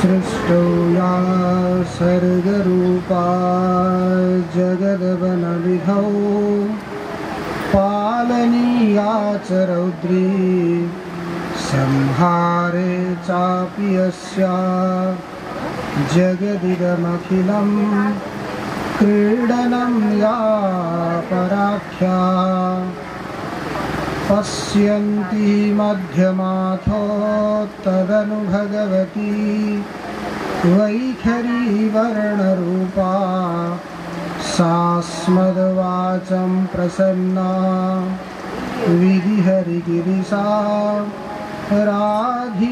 सृष्टौ या सर्गरूपा जगदवनविधौ पालनीया च रौद्री संहारे चापि यस्या जगदिदमखिलं क्रीडनं या पराख्या पश्यन्ति मध्यमाथो तदनु भगवती वैखरी वर्णरूपा सास्मद्वाचं प्रसन्ना विधिहरिगिरिसा राधितालङ्करोतु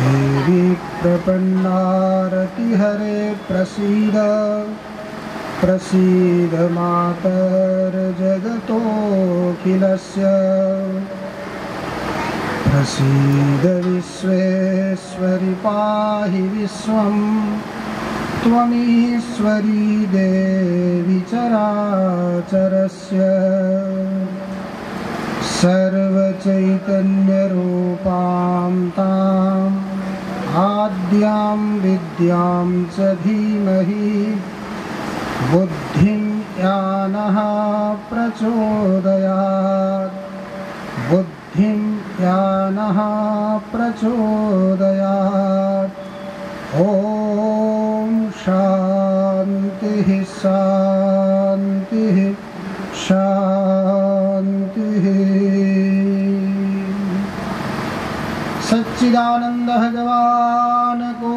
देवी प्रपन्नारतिहरे प्रसीद प्रसीद मातर्जगतोऽखिलस्य प्रसीद विश्वेश्वरि पाहि विश्वं त्वमीश्वरी देवी चराचरस्य सर्वचैतन्यरूपां ताम् आद्यां विद्यां च धीमहि बुद्धिं यानः प्रचोदयात् बुद्धिं यानः प्रचोदयात् ॐ शान्तिः शान्तिः शान्तिः। सच्चिदानंद भगवान को,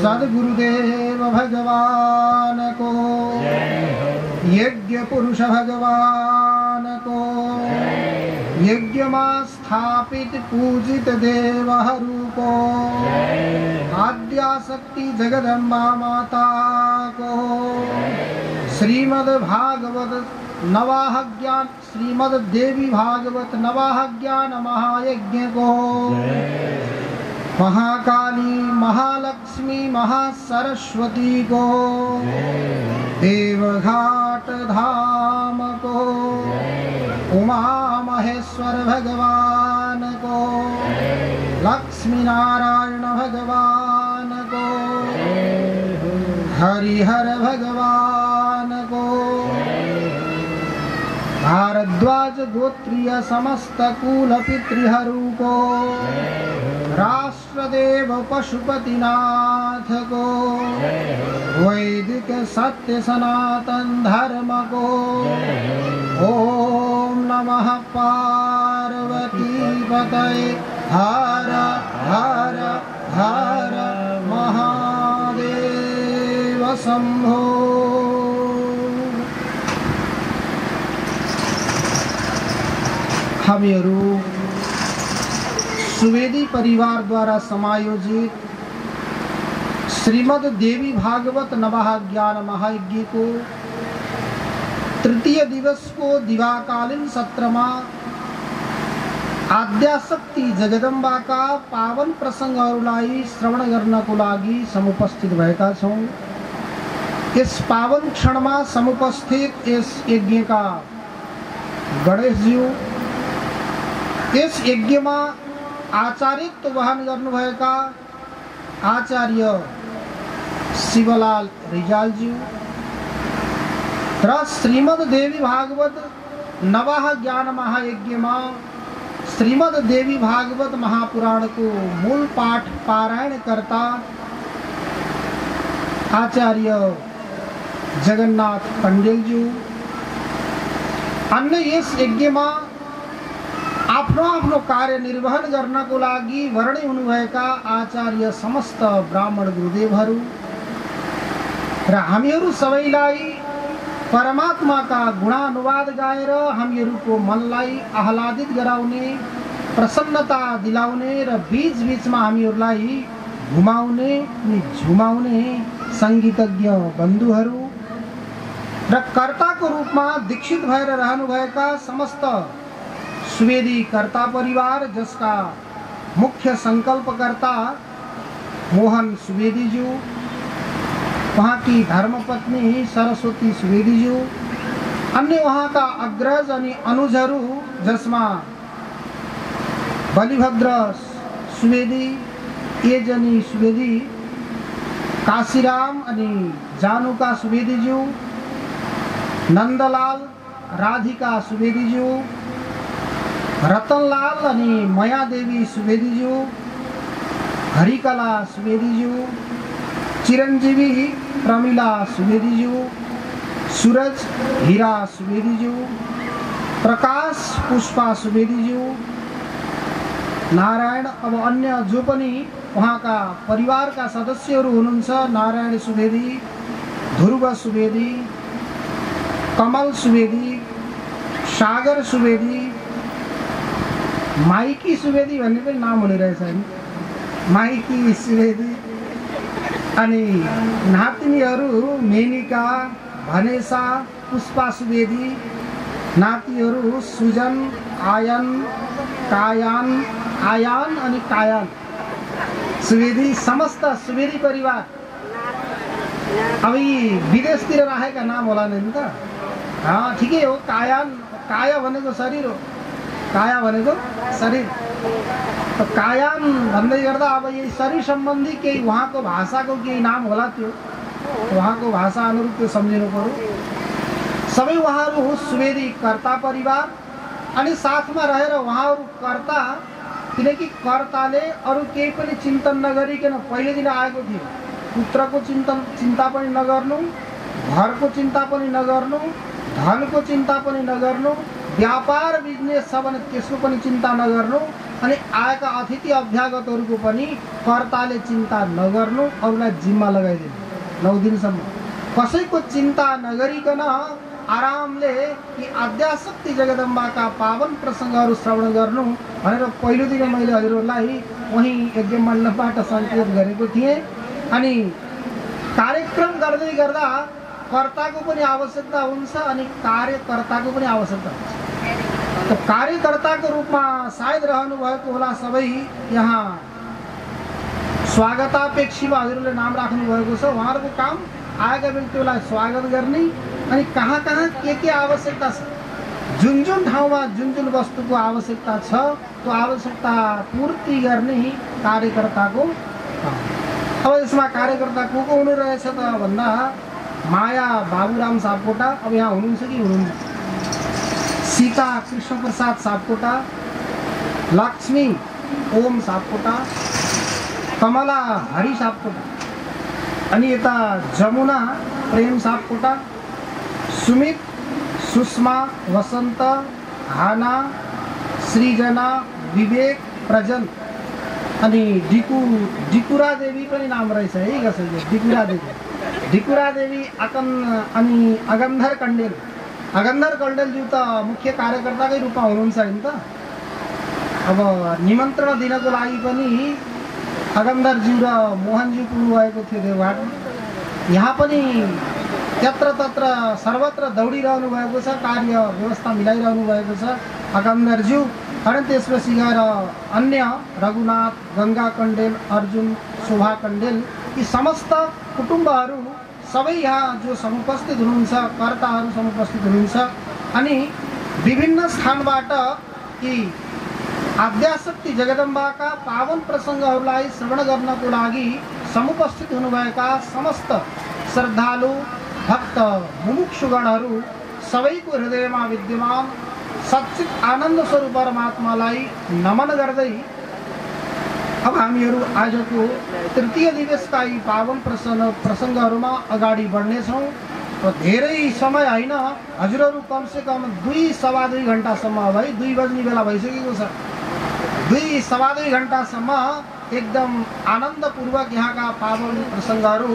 सद्गुरुदेव भगवान को, यज्ञ पुरुष भगवान को, यज्ञ में स्थापित पूजित देवहरु को, आद्याशक्ति जगदम्बा माता को, श्रीमद् भागवत नवाह ज्ञान श्रीमद् देवी भागवत नवाह ज्ञान महायज्ञ को, महाकाली महालक्ष्मी महासरस्वती को, देवघाट धाम को, उमा महेश्वर भगवान को, लक्ष्मी नारायण भगवान को, हरिहर भगवान को, भारद्वाज गोत्रीय समस्त कुल पितृहरु को, राष्ट्रदेव पशुपतिनाथ को, वैदिक सत्य सनातन धर्म को, ओम नमः पार्वती पतये हर हर हर महादेव शंभो। हामीहरू सुवेदी परिवार द्वारा समायोजित श्रीमद् देवी भागवत नवाह ज्ञान महायज्ञ को तृतीय दिवस को दिवाकालीन सत्र में आद्याशक्ति जगदम्बा का पावन प्रसंगहरूलाई श्रवण गर्नको लागि समुपस्थित भएका छौं। इस पावन क्षण में समुपस्थित इस यज्ञ का गणेश जी, इस यज्ञ में आचार्यत्व वहन गर्नुभएका आचार्य शिवलाल रिजालज्यू र श्रीमद् देवी भागवत नवाह ज्ञान महायज्ञ में श्रीमद् देवी भागवत महापुराण को मूल पाठ पारायण करता आचार्य जगन्नाथ कंडेलज्यू, अन्य यस यज्ञ में आफ्नो आफ्नो कार्य निर्वहन गर्नको लागि वर्णी हुनुभएका आचार्य समस्त ब्राह्मण गुरुदेवहरू र हामीहरू सबैलाई परमात्माका गुणानुवाद गाएर हामीहरूको मनलाई आह्लादित गराउने, प्रसन्नता दिलाउने र बीच बीचमा हामीहरूलाई घुमाउने अनि झुमाउने संगीतज्ञ बन्धुहरू र कर्ताको रूपमा दीक्षित भएर रहनुभएका समस्त सुवेदी कर्ता परिवार, जिसका मुख्य संकल्पकर्ता मोहन सुवेदी जी, वहाँ की धर्मपत्नी सरस्वती सुवेदी जी, अन्य वहाँ का अग्रज अनि अनुजहरू, जसमा बलिभद्र सुवेदी, एजनी सुवेदी, काशीराम अनि जानुका सुवेदीज्यू, नन्दलाल राधिका सुवेदीज्यू, रतनलाल अनि मयादेवी सुवेदीज्यू, हरिकला सुवेदीज्यू, चिरञ्जीवी प्रमिला सुवेदीज्यू, सूरज हीरा सुवेदीज्यू, प्रकाश पुष्पा सुवेदीज्यू, नारायण। अब अन्य जो पनि उहाँका परिवारका सदस्यहरू हुनुहुन्छ, नारायण सुवेदी, ध्रुव सुवेदी, कमल सुवेदी, सागर सुवेदी, माइकी सुवेदी भन्ने पनि नाम हुने रहेछ नि, माइकी सुवेदी। अनि नातिनीहरू मेनिका, भनेसा, पुष्पा सुवेदी, नातिहरू सुजन, आयन, आयान अनि कायान सुवेदी, समस्त सुवेदी परिवार। अब यी विदेशतिर राखेका नाम होला नि त। ठिकै हो, कायान, काया भनेको शरीर हो, काया भनेको शरीर। तो कायान भन्दै गर्दा अब यही शरीर सम्बन्धी केही उहाँको भाषाको केही नाम होला, त्यो उहाँको भाषा अनुरूप त्यो सम्झिनु पर्यो। सबै उहाँहरू सुवेदी कर्ता परिवार अनि साथमा रहेर उहाँहरू कर्ता, किनकि कर्ताले अरू केही पनि चिन्तन नगरिकन पहिलेदेखि आएको थियो। पुत्रको चिन्ता पनि नगर्नु, घरको चिन्ता पनि नगर्नु, धनको चिन्ता पनि नगर्नु, व्यापार बिजनेस छ भने त्यसको पनि चिन्ता नगर्नु, अनि आएका अतिथि अभ्यागतहरूको पनि कर्ताले चिन्ता नगर्नु, अरूलाई जिम्मा लगाइदिनु 9 दिनसम्म। कसैको चिन्ता नगरिकन आरामले यी आद्याशक्ति जगदम्बाका पावन प्रसङ्गहरू श्रवण गर्नु भनेर पहिलो दिन मैले हजुरहरूलाई वहीँ यज्ञ मण्डपबाट सङ्केत गरेको थिएँ। अनि कार्यक्रम गर्दै गर्दा कर्ताको पनि आवश्यकता हुन्छ अनि कार्यकर्ताको पनि आवश्यकता हुन्छ। तो कार्यकर्ताको रूपमा सायद रहनु भएको होला सबै यहाँ स्वागतापेक्षीमा हजुरले नाम राख्नु भएको छ। उहाँहरूको काम आएका व्यक्तिहरूलाई स्वागत गर्ने अनि कहाँ कहाँ के आवश्यकता छ, जुन ठाउँमा जुन वस्तुको आवश्यकता छ त्यो आवश्यकता पूर्ति गर्ने कार्यकर्ताको काम। अब यसमा कार्यकर्ता को हुनु रहेछ त भन्दा माया बाबुराम सापकोटा अब यहाँ हुनुहुन्छ कि हुनुहुन्न, सीता कृष्ण प्रसाद सापकोटा, लक्ष्मी ओम सापकोटा, कमला हरि सापकोटा, अनि यता जमुना प्रेम सापकोटा, सुमित सुषमा वसन्त हाना सृजना विवेक प्रजन अनि डिकुरा देवी पनि नाम रहेछ है कसैको, डिकुरा देवी अनि अगन्धर कण्डेलज्यू त मुख्य कार्यकर्ताकै रूपमा हुनुहुन्छ नि त। अब निमन्त्रण दिनको लागि पनि अगन्धरज्यू र मोहनज्यू पुग्नुभएको थियो देवघाट। यहाँ पनि त्यत्र तत्र सर्वत्र दौडिरहनु भएको छ, कार्य व्यवस्था मिलाइरहनु भएको छ अगन्धरज्यू। अनि त्यसपछि गएर अन्य रघुनाथ, गङ्गा कण्डेल, अर्जुन, शोभा कण्डेल यी समस्त कुटुम्बहरू सबै यहाँ जो समुपस्थित हुनुहुन्छ, कर्ताहरू समुपस्थित हुनुहुन्छ। अनि विभिन्न स्थानबाट यी आद्याशक्ति जगदम्बाका पावन प्रसङ्गहरूलाई श्रवण गर्नको लागि समुपस्थित हुनुभएका समस्त श्रद्धालु भक्त मुमुक्षुगणहरू सबैको हृदयमा विद्यमान सच्चित आनन्द स्वरूप परमात्मालाई नमन गर्दै अब हामीहरू आजको तृतीय दिवसका यी पावन प्रसङ्गहरूमा अगाडि बढ्नेछौँ। र धेरै समय होइन, हजुरहरू कमसेकम 2-2.5 घन्टासम्म, अब है 2 बज्ने बेला भइसकेको छ, 2-2.5 घन्टासम्म एकदम आनन्दपूर्वक यहाँका पावन प्रसङ्गहरू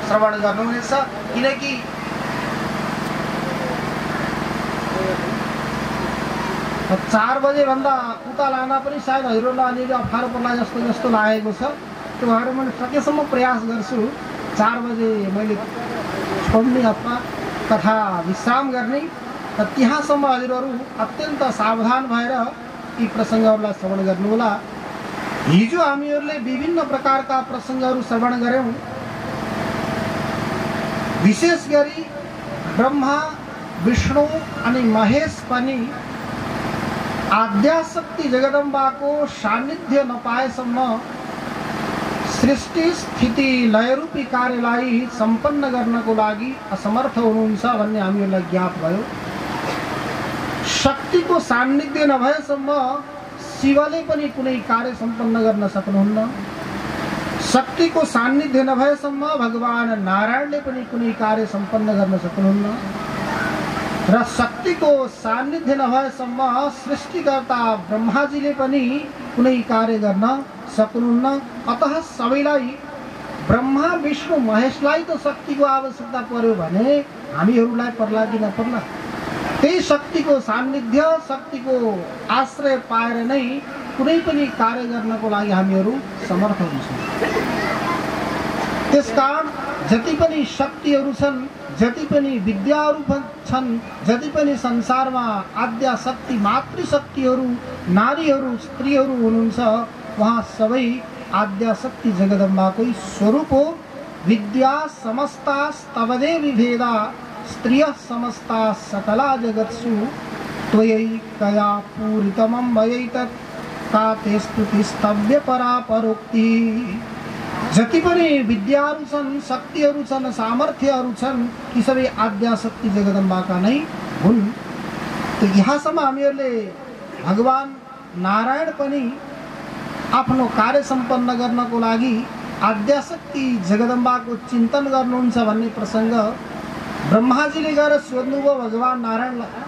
श्रवण गर्नुहुनेछ। किनकि अब 4 बजेभन्दा उता लाँदा पनि सायद हजुरहरूलाई अलिअलि अप्ठ्यारो पर्ला जस्तो लागेको छ। त्यो भएर मैले सकेसम्म प्रयास गर्छु 4 बजे मैले छोड्ने अथवा कथा विश्राम गर्ने। र त्यहाँसम्म हजुरहरू अत्यन्त सावधान भएर यी प्रसङ्गहरूलाई श्रवण गर्नुहोला। हिजो हामीहरूले विभिन्न प्रकारका प्रसङ्गहरू श्रवण गऱ्यौँ। विशेष गरी ब्रह्मा, विष्णु अनि महेश पनि आद्याशक्ति जगदम्बाको सान्निध्य नपाएसम्म सृष्टि स्थिति लयरूपी कार्यलाई सम्पन्न गर्नको लागि असमर्थ हुनुहुन्छ भन्ने हामीहरूलाई ज्ञात भयो। शक्तिको सान्निध्य नभएसम्म शिवले पनि कुनै कार्य सम्पन्न गर्न सक्नुहुन्न। शक्तिको सान्निध्य नभएसम्म भगवान नारायणले पनि कुनै कार्य सम्पन्न गर्न सक्नुहुन्न र शक्तिको सान्निध्य नभएसम्म सृष्टिकर्ता ब्रह्माजीले पनि कुनै कार्य गर्न सक्नुहुन्न। अतः सबैलाई ब्रह्मा विष्णु महेशलाई त शक्तिको आवश्यकता पर्यो भने हामीहरूलाई पर्ला कि नपर्ला? त्यही शक्तिको सान्निध्य शक्तिको आश्रय पाएर नै कुनै पनि कार्य गर्नको लागि हामीहरू समर्थ हुन्छौँ। त्यसकारण जति पनि शक्तिहरू छन्, जति पनि विद्याहरू छन्, जति पनि संसारमा आद्याशक्ति मातृशक्तिहरू नारीहरू स्त्रीहरू हुनुहुन्छ, वहाँ सबै आद्याशक्ति जगदम्बाकै स्वरूप हो। विद्या समस्ता स्तवदेवी भेदा स्त्रियः समस्ता सकला जगत्सु त्वयैकया पूरितमं वयैतत् का ते स्तुतिस्तव्य परा परोक्ति। जति पनि विद्याहरू छन्, शक्तिहरू छन्, सामर्थ्यहरू छन्, ती सबै आद्याशक्ति जगदम्बाका नै हुन्। त यहाँसम्म हामीहरूले भगवान नारायण पनि आफ्नो कार्य सम्पन्न गर्नको लागि आद्याशक्ति जगदम्बाको चिन्तन गर्नुहुन्छ भन्ने प्रसङ्ग ब्रह्माजीले गएर सोध्नुभयो भगवान नारायणलाई।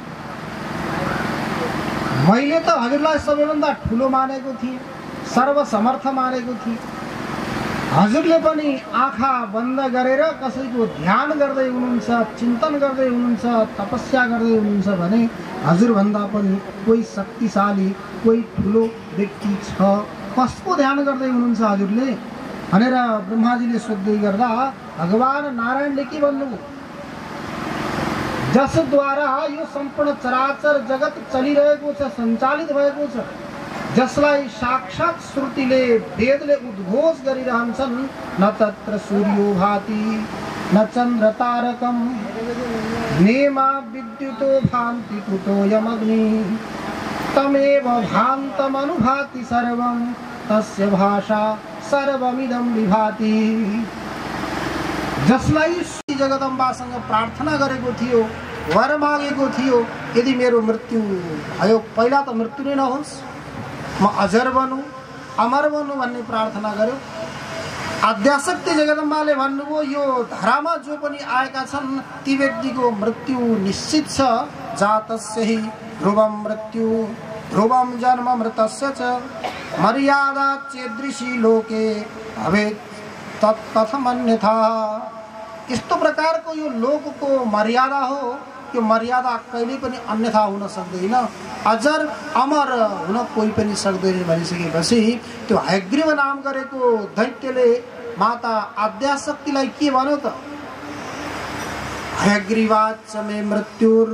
मैले त हजुरलाई सबैभन्दा ठुलो मानेको थिएँ, सर्वसमर्थ मानेको थिएँ। हजुरले पनि आँखा बन्द गरेर कसैको ध्यान गर्दै हुनुहुन्छ, चिन्तन गर्दै हुनुहुन्छ, तपस्या गर्दै हुनुहुन्छ भने हजुरभन्दा पनि कोही शक्तिशाली कोही ठुलो व्यक्ति छ, कसको ध्यान गर्दै हुनुहुन्छ हजुरले भनेर ब्रह्माजीले सोध्दै गर्दा भगवान नारायणले के भन्नुभयो? जसद्वारा यो सम्पूर्ण चराचर जगत चलिरहेको छ, सञ्चालित भएको छ, जसलाई साक्षात् श्रुतिले वेदले उद्घोष गरिरहन्छन्, न तत्र सूर्यो भाति न चन्द्र तारकम् नेमा विद्युतो भान्ति कुतोऽयमग्नि तमेव भान्तमनुभाति सर्वं तस्य भाषा सर्वमिदं विभाति। जसलाई जगदम्बासँग प्रार्थना गरेको थियो, वर मागेको थियो, यदि मेरो मृत्यु भयो, पहिला त मृत्यु नै नहोस्, म अजर बनूँ अमर बनूँ भन्ने प्रार्थना गर्यो। आद्याशक्ति जगदम्बाले भन्नुभयो यो धरामा जो पनि आएका छन् ती व्यक्तिको मृत्यु निश्चित छ। जातस्य हि ध्रुवं मृत्यु ध्रुवं जन्म मृतस्य च मर्यादा चेदृशी लोके भवेत् तत्कथमन्यथा। यस्तो प्रकारको यो लोकको मर्यादा हो, यो मर्यादा कहिले पनि अन्यथा हुन सक्दैन। अजर अमर हुन कोही पनि सक्दैन भनिसकेपछि त्यो हयग्रीव नाम गरेको दैत्यले माता आद्याशक्तिलाई के भन्यो त? हयग्रीवाच्च मे मृत्युर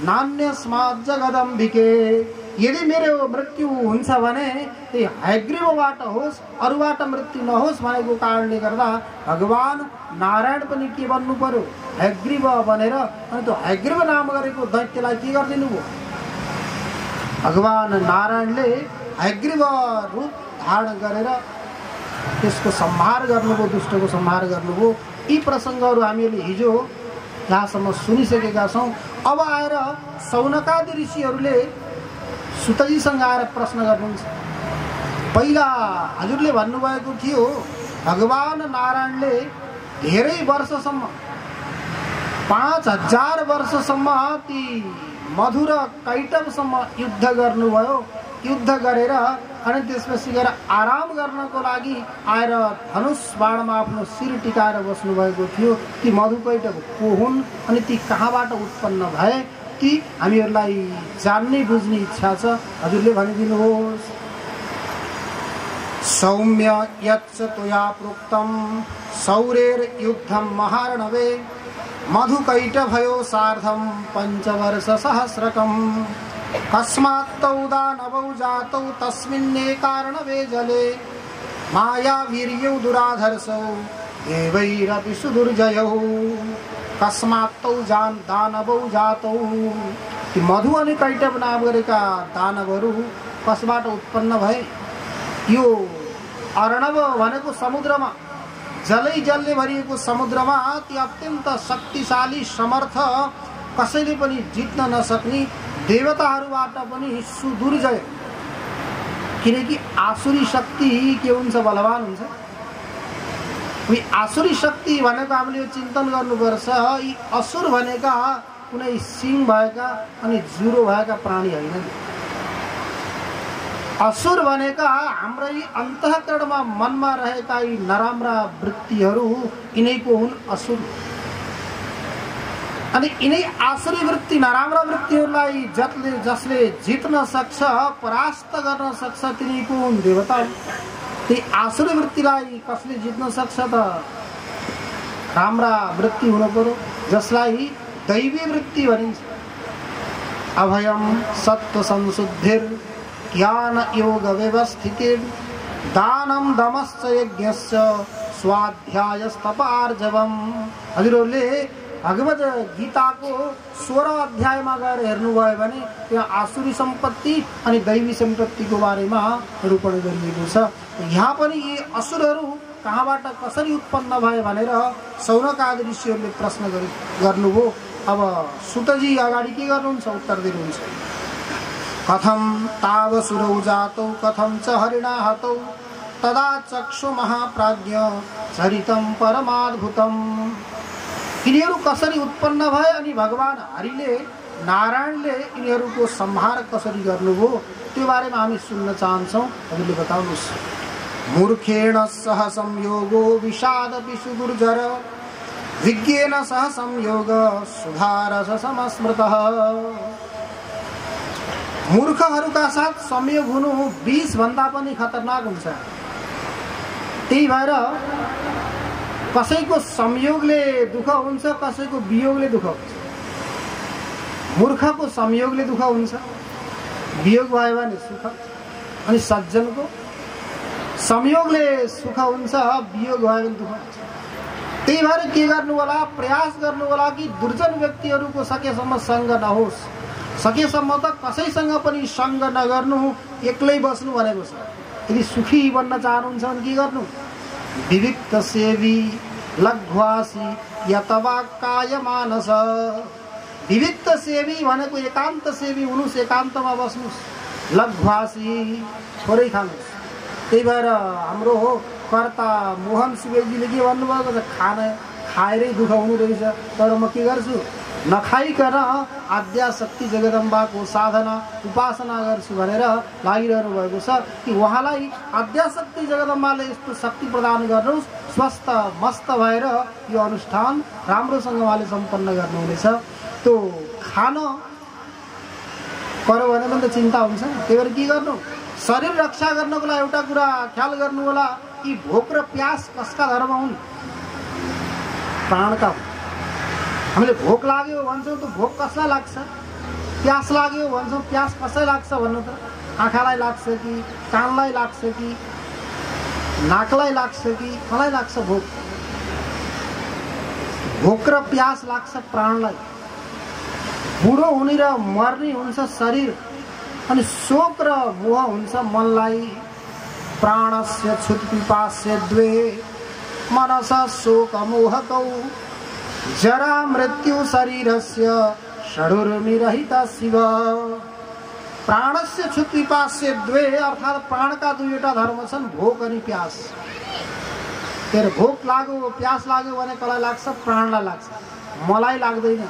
नान्यस्मात् जगदम्बिके। यदि मेरो मृत्यु हुन्छ भने त्यही हयग्रीवबाट होस्, अरूबाट मृत्यु नहोस् भनेको कारणले गर्दा भगवान नारायण पनि के भन्नु पर्यो? हयग्रीव भनेर अनि त्यो हयग्रीव नाम गरेको दैत्यलाई के गरिदिनु भयो? भगवान नारायणले हयग्रीव रूप धारण गरेर त्यसको संहार गर्नुभयो, दुष्टको संहार गर्नुभयो। यी प्रसङ्गहरू हामीहरूले हिजो यहाँसम्म सुनिसकेका छौँ। अब आएर सौनकादि ऋषिहरूले सुतजीसँग आएर प्रश्न गर्नुहुन्छ। पहिला हजुरले भन्नुभएको थियो भगवान नारायणले धेरै वर्षसम्म 5000 वर्षसम्म ती मधुर कैटवसम्म युद्ध गर्नुभयो। युद्ध गरेर अनि त्यसपछि गएर आराम गर्नको लागि आएर धनुष बाणमा आफ्नो शिर टिकाएर बस्नुभएको थियो। ती मधु कैटव को हुन् अनि ती कहाँबाट उत्पन्न भए, ती हामीहरूलाई जान्ने बुझ्ने इच्छा छ। हजुरले भनिदिनुहोस्। सौम्य यच्च त्वया प्रोक्तं सौरेर युद्धं महार्णवे मधुकैटभयो सार्धं 5 वर्ष सहस्रकम् कस्मात् तौ दानवौ जातौ तस्मिन्ने कारणवे जले मायावीर्यौ दुराधर्षौ देवैरपि सुदुर्जयौ। कस्मात् तौ दानवौ जातौ ती मधु अनि कैटभ नाम गरेका दानवहरू कसबाट उत्पन्न भए? यो अर्णव भनेको समुद्रमा, जलै जलले भरिएको समुद्रमा ती अत्यन्त शक्तिशाली समर्थ, कसैले पनि जित्न नसक्ने देवताहरूबाट पनि सुदुर्जय। किनकि आसुरी शक्ति के हुन्छ? बलवान हुन्छ। आसुरी शक्ति भनेको हामीले चिन्तन गर्नुपर्छ। यी असुर भनेका कुनै सिंह भएका अनि जुरो भएका प्राणी होइन। असुर भनेका हाम्रै अन्तःकरणमा मनमा रहेका यी नराम्रा वृत्तिहरू, यिनैको हुन् असुर। अनि यिनै आसुरी वृत्ति, नराम्रा वृत्तिहरूलाई जसले जित्न सक्छ, परास्त गर्न सक्छ, तिनीको हुन् देवता। त्यही आसुरी वृत्तिलाई कसले जित्न सक्छ त? राम्रा वृत्ति हुनु पर्यो, जसलाई दैवी वृत्ति भनिन्छ। अभयम सत्व संशुद्धिर ज्ञान योग व्यवस्थितिर दानम दमश्च यज्ञश्च स्वाध्यायस्तप आर्जवम। हजुरहरूले भगवत गीताको 16 अध्यायमा गएर हेर्नुभयो भने त्यहाँ आसुरी सम्पत्ति अनि दैवी सम्पत्तिको बारेमा निरूपण गरिएको छ। यहाँ पनि यी असुरहरू कहाँबाट कसरी उत्पन्न भए भनेर सौनक आदि ऋषिहरूले प्रश्न गर्नुभयो। अब सुतजी अगाडि के गर्नुहुन्छ? उत्तर दिनुहुन्छ। कथम तावसुरौ जातौ कथम च हरिणा हतौ तदा चक्षु महाप्राज्ञ चरितम परमाद्भुतम। यिनीहरू कसरी उत्पन्न भए अनि भगवान हरिले, नारायणले यिनीहरूको संहार कसरी गर्नुभयो, त्यो बारेमा हामी सुन्न चाहन्छौँ। हजुरले बताउनुहोस्। मूर्खेण सह संयोगो विषादपि सुदुर्जर विज्ञेन सह संयोग सुधारस समस्मृतः। मूर्खहरूका साथ संयोग हुनु 20 भन्दा पनि खतरनाक हुन्छ। त्यही भएर कसैको संयोगले दुःख हुन्छ, कसैको वियोगले दुःख हुन्छ। मूर्खको संयोगले दुःख हुन्छ, वियोग भयो भने सुख। अनि सज्जनको संयोगले सुख हुन्छ, वियोग भयो भने दुःख हुन्छ। त्यही भएर के गर्नु होला? प्रयास गर्नु होला कि दुर्जन व्यक्तिहरूको सकेसम्म सङ्ग नहोस्। सकेसम्म त कसैसँग पनि सङ्ग नगर्नु, एक्लै बस्नु भनेको छ। यदि सुखी बन्न चाहनुहुन्छ भने के गर्नु? विविक्त सेवी लघ्वासी यतवाक्काय मानस। विविक्त सेवी भनेको एकान्त सेवी हुनुहोस्, एकान्तमा बस्नुहोस्। लघ्वासी थोरै खानुहोस्। त्यही भएर हाम्रो हो कर्ता मोहन सुवेदीले के भन्नुभएको छ? खाएरै दुःख हुनु रहेछ, तर म के गर्छु? नखाइकन आद्याशक्ति जगदम्बाको साधना उपासना गर्छु भनेर लागिरहनु भएको छ। कि उहाँलाई आद्याशक्ति जगदम्बाले यस्तो शक्ति प्रदान गर्नुहोस्, स्वस्थ मस्त भएर यो अनुष्ठान राम्रोसँग उहाँले सम्पन्न गर्नुहुनेछ। त्यो खान पर्यो भने पनि त चिन्ता हुन्छ। त्यही भएर के गर्नु? शरीर रक्षा गर्नको लागि एउटा कुरा ख्याल गर्नु होला कि भोक र प्यास कसका धर्म हुन्? प्राणका हुन्। हामीले भोक लाग्यो भन्छौँ त भोक कसलाई लाग्छ? प्यास लाग्यो भन्छौँ, प्यास कसलाई लाग्छ भन्नु त? आँखालाई लाग्छ कि कानलाई लाग्छ कि नाकलाई लाग्छ कि कसलाई लाग्छ भोक? भोक र प्यास लाग्छ प्राणलाई। बुढो हुने र मर्ने हुन्छ शरीर, अनि शोक र मोह हुन्छ मनलाई। प्राणस्य क्षुत्पिपास्य द्वे मनस शोक मोहकौ जरा मृत्यु शरीरस्य षडुर्मिरहित शिव। प्राणस्य क्षुत्पिपास्य द्वे अर्थात् प्राणका दुईवटा धर्म छन्, भोक अनि प्यास। तेरो भोक लाग्यो प्यास लाग्यो भने कसलाई लाग्छ? प्राणलाई लाग्छ, मलाई लाग्दैन।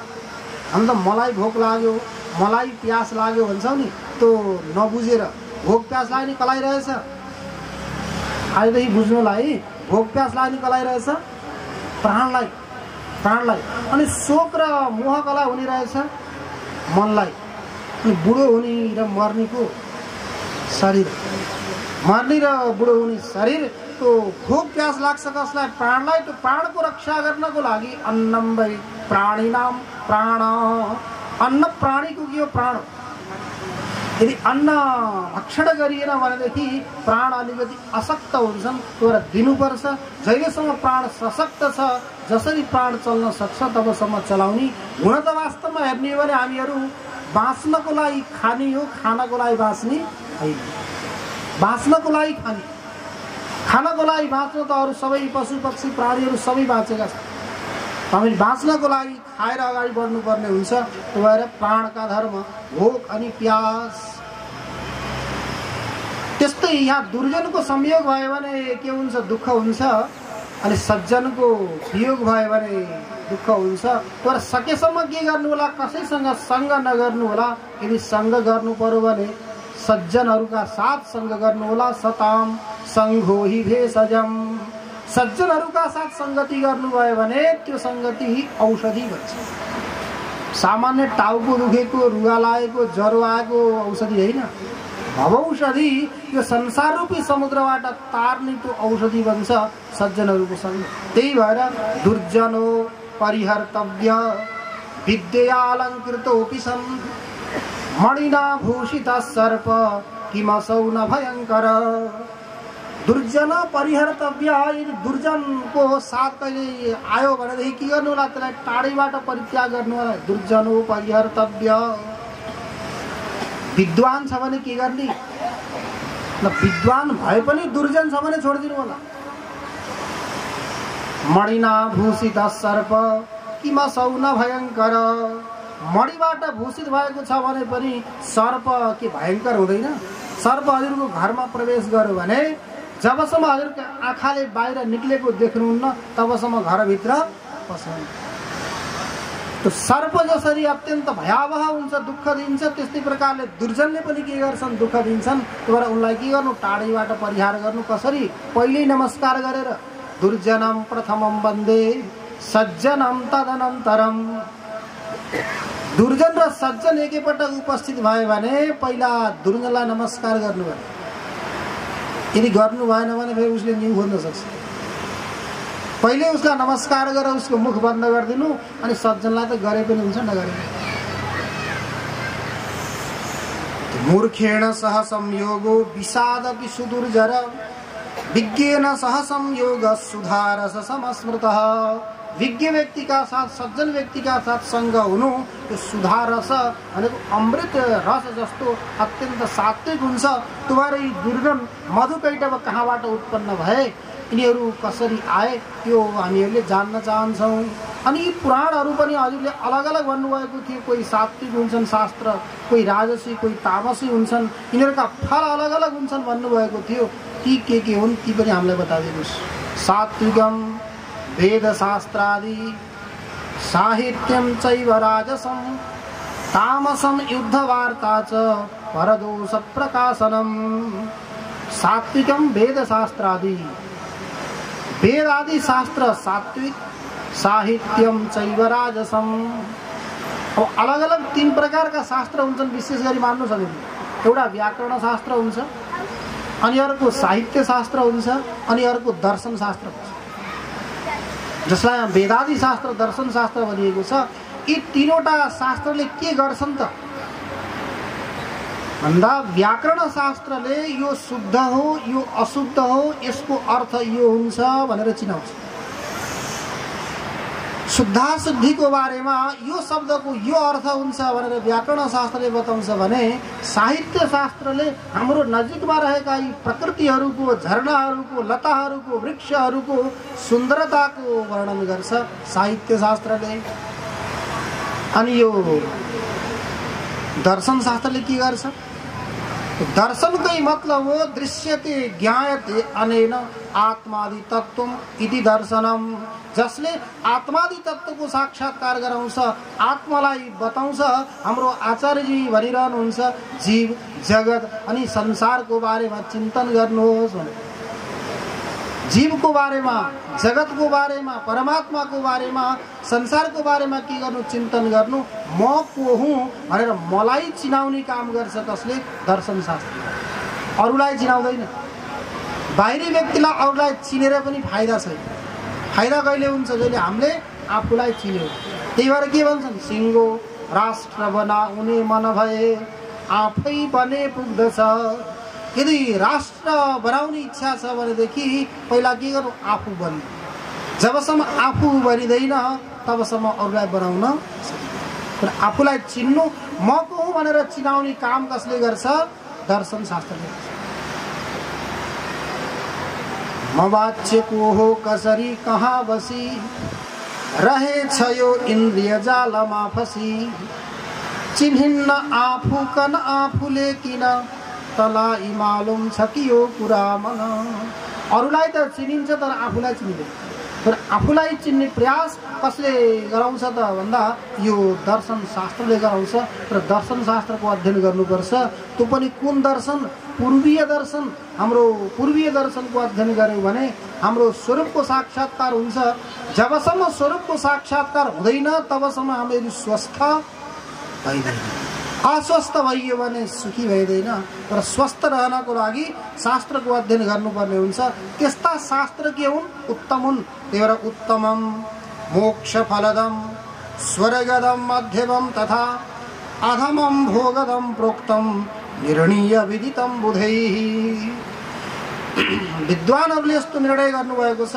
हामी त मलाई भोक लाग्यो मलाई प्यास लाग्यो भन्छौँ नि, त्यो नबुझेर भोक प्यास लाग्ने कसलाई रहेछ? आजदेखि बुझ्नुलाई भोक प्यास लाग्ने कसलाई रहेछ? प्राणलाई। प्राणलाई। अनि शोक र मोह कसलाई हुने रहेछ? मनलाई। अनि बुढो हुने र मर्नेको शरीर, मर्ने र बुढो हुने शरीर। त्यो भोक प्यास लाग्छ कसलाई? प्राणलाई। त्यो प्राणको रक्षा गर्नको लागि अन्नम वै प्राणिनाम प्राण। अन्न प्राणीको के हो? प्राण। यदि अन्न भक्षण गरिएन भनेदेखि प्राण अलिकति अशक्त हुन्छन्, तर दिनुपर्छ। जहिलेसम्म प्राण सशक्त छ, जसरी प्राण चल्न सक्छ तबसम्म चलाउने। हुन त वास्तवमा हेर्ने हो भने हामीहरू बाँच्नको लागि खाने हो, खानको लागि बाँच्ने होइन। बाँच्नको लागि खाने, खानको लागि बाँच्नु त अरू सबै पशु पक्षी प्राणीहरू सबै बाँचेका छन्। हामीले बाँच्नको लागि खाएर अगाडि बढ्नुपर्ने हुन्छ। त्यो भएर प्राणका धर्म भोक अनि प्यास। त्यस्तै यहाँ दुर्जनको संयोग भयो भने के हुन्छ? दुःख हुन्छ। अनि सज्जनको वियोग भयो भने दुःख हुन्छ। तर सकेसम्म के गर्नु होला? कसैसँग सङ्ग नगर्नु होला। यदि सङ्ग गर्नु पर्यो भने सज्जनहरूका साथ सङ्ग गर्नु होला। सताम सङ्घो हि भेषजम। सज्जनहरूका साथ सङ्गति गर्नुभयो भने त्यो सङ्गति औषधि भन्छ। सामान्य टाउको दुखेको, रुगा लागेको, ज्वरो आएको औषधि होइन। भवौषधि यो संसार रूपी समुद्रबाट तार्ने त्यो औषधि बन्छ सज्जनहरूको सँग। त्यही भएर दुर्जनो परिहर्तव्य विद्यया अलङ्कृतोऽपि सन् मणिना भूषितः सर्प किमसौ न भयङ्कर। दुर्जन परिहर्तव्य। यदि दुर्जनको साथ कहिले आयो भनेदेखि के गर्नु होला? त्यसलाई टाढैबाट परित्याग गर्नु होला। दुर्जनो परिहर्तव्य। विद्वान छ भने के गर्ने? न विद्वान भए पनि दुर्जन छ भने छोडिदिनु होला। मणिना भूषित सर्प किमसौ न भयङ्कर। मणिबाट भूषित भएको छ भने पनि सर्प के भयङ्कर हुँदैन? सर्प हजुरको घरमा प्रवेश गर्यो भने जबसम्म हजुरको आँखाले बाहिर निक्लेको देख्नुहुन्न तबसम्म घरभित्र पस्नु। त्यो सर्प जसरी अत्यन्त भयावह हुन्छ, दुःख दिन्छ, त्यस्तै प्रकारले दुर्जनले पनि के गर्छन्? दुःख दिन्छन्। त्यो भएर उनलाई के गर्नु? टाढैबाट परिहार गर्नु। कसरी? पहिल्यै नमस्कार गरेर। दुर्जनम प्रथमम वन्दे सज्जनम तदनन्तरम। दुर्जन र सज्जन एकैपटक उपस्थित भयो भने पहिला दुर्जनलाई नमस्कार गर्नु भयो। यदि गर्नु भएन भने फेरि उसले न्यु खोज्न सक्छ। पहिले उसलाई नमस्कार गरेर उसको मुख बन्द गरिदिनु। अनि सज्जनलाई त गरे पनि हुन्छ, नगरे मूर्खेण सह संयोगो विषादपि सुदुर्जर विज्ञेन सह संयोग सुधारस समस्मृतः। विज्ञ व्यक्ति का साथ, सज्जन व्यक्ति का साथ संग हुनु यो सुधारस भनेको अमृत रस जस्तो अत्यन्त सात्विक हुन्छ। त्यो भएर दुर्जन मधुकैटभ कहाँबाट उत्पन्न भए, यिनीहरू कसरी आए त्यो हामीहरूले जान्न चाहन्छौँ। अनि यी पुराणहरू पनि हजुरले अलग अलग भन्नुभएको थियो। कोही सात्विक हुन्छन् शास्त्र, कोही राजसी, कोही तामसी हुन्छन्। यिनीहरूका फल अलग अलग हुन्छन् भन्नुभएको थियो। ती के हुन् ती पनि हामीलाई बताइदिनुहोस्। सात्विकम वेदशास्त्रादि साहित्यम चैव राजसम तामसम युद्धवार्ता च परदोष प्रकाशनम। सात्विकम वेदशास्त्रादि, वेद आदि शास्त्र सात्विक, साहित्यम चैव राजसम। अब अलग अलग तीन प्रकारका शास्त्र हुन्छन्। विशेष गरी मान्नु सक्नुहुन्छ, एउटा व्याकरण शास्त्र हुन्छ, अनि अर्को साहित्य शास्त्र हुन्छ, अनि अर्को दर्शन शास्त्र हुन्छ, जसलाई वेदादि शास्त्र, दर्शन शास्त्र भनिएको छ। यी तीनवटा शास्त्रले के गर्छन् त भन्दा व्याकरण शास्त्रले यो शुद्ध हो, यो अशुद्ध हो, यसको अर्थ यो हुन्छ भनेर चिनाउँछ। शुद्धाशुद्धिको बारेमा यो शब्दको यो अर्थ हुन्छ भनेर व्याकरण शास्त्रले बताउँछ भने साहित्य शास्त्रले हाम्रो नजिकमा रहेका यी प्रकृतिहरूको, झरनाहरूको, लताहरूको, वृक्षहरूको सुन्दरताको वर्णन गर्छ साहित्य शास्त्रले। अनि यो दर्शन शास्त्रले के गर्छ? दर्शनकै मतलब हो दृश्यते ज्ञायते अनेन आत्मादि तत्त्वम इति दर्शनम। जसले आत्मादि तत्त्वको साक्षात्कार गराउँछ, आत्मालाई बताउँछ। हाम्रो आचार्यजी भनिरहनुहुन्छ जीव, जगत अनि संसारको बारेमा चिन्तन गर्नुहोस् भने। जीवको बारेमा, जगतको बारेमा, परमात्माको बारेमा, संसारको बारेमा के गर्नु? चिन्तन गर्नु। म को हुँ भनेर मलाई चिनाउने काम गर्छ कसले? दर्शन शास्त्र। अरूलाई चिनाउँदैन। बाहिरी व्यक्तिलाई अरूलाई चिनेर पनि फाइदा छैन। फाइदा कहिले हुन्छ? जहिले हामीले आफूलाई चिन्यो। त्यही भएर के भन्छन्? सिङ्गो राष्ट्र बनाउने मन भए आफै बने पुग्दछ। यदि राष्ट्र बनाउने इच्छा छ भनेदेखि पहिला के गर्नु? आफू बन्नु। जबसम्म आफू बनिँदैन तबसम्म अरूलाई बनाउन सक्दैन। आफूलाई चिन्नु, म को हुँ भनेर चिनाउने काम कसले गर्छ? दर्शन शास्त्रले गर्छ। म वाच्य को हो कसरी कहाँ बसी, रहेछ यो इन्द्रिय जालमा फसी, चिन्हिन्न आफू कन आफूले किन, तलाई मालुम छ कि यो कुरा मन। अरूलाई त चिनिन्छ तर आफूलाई चिन्दैन। तर आफूलाई चिन्ने प्रयास कसले गराउँछ त भन्दा यो दर्शन शास्त्रले गराउँछ। र दर्शन शास्त्रको अध्ययन गर्नुपर्छ। त्यो पनि कुन दर्शन? पूर्वीय दर्शन। हाम्रो पूर्वीय दर्शनको अध्ययन गर्यौँ भने हाम्रो स्वरूपको साक्षात्कार हुन्छ। जबसम्म स्वरूपको साक्षात्कार हुँदैन तबसम्म हामीहरू स्वस्थ भइदैन। अस्वस्थ भइयो भने सुखी भइदैन। तर स्वस्थ रहनको लागि शास्त्रको अध्ययन गर्नुपर्ने हुन्छ। त्यस्ता शास्त्र के हुन्? उत्तम हुन्। त्यही भएर उत्तमम मोक्ष फलदम स्वर्गदम मध्यमम तथा अधमम भोगदम प्रोक्तम निर्णीय विदितम बुधैः। विद्वानहरूले यस्तो निर्णय गर्नुभएको छ,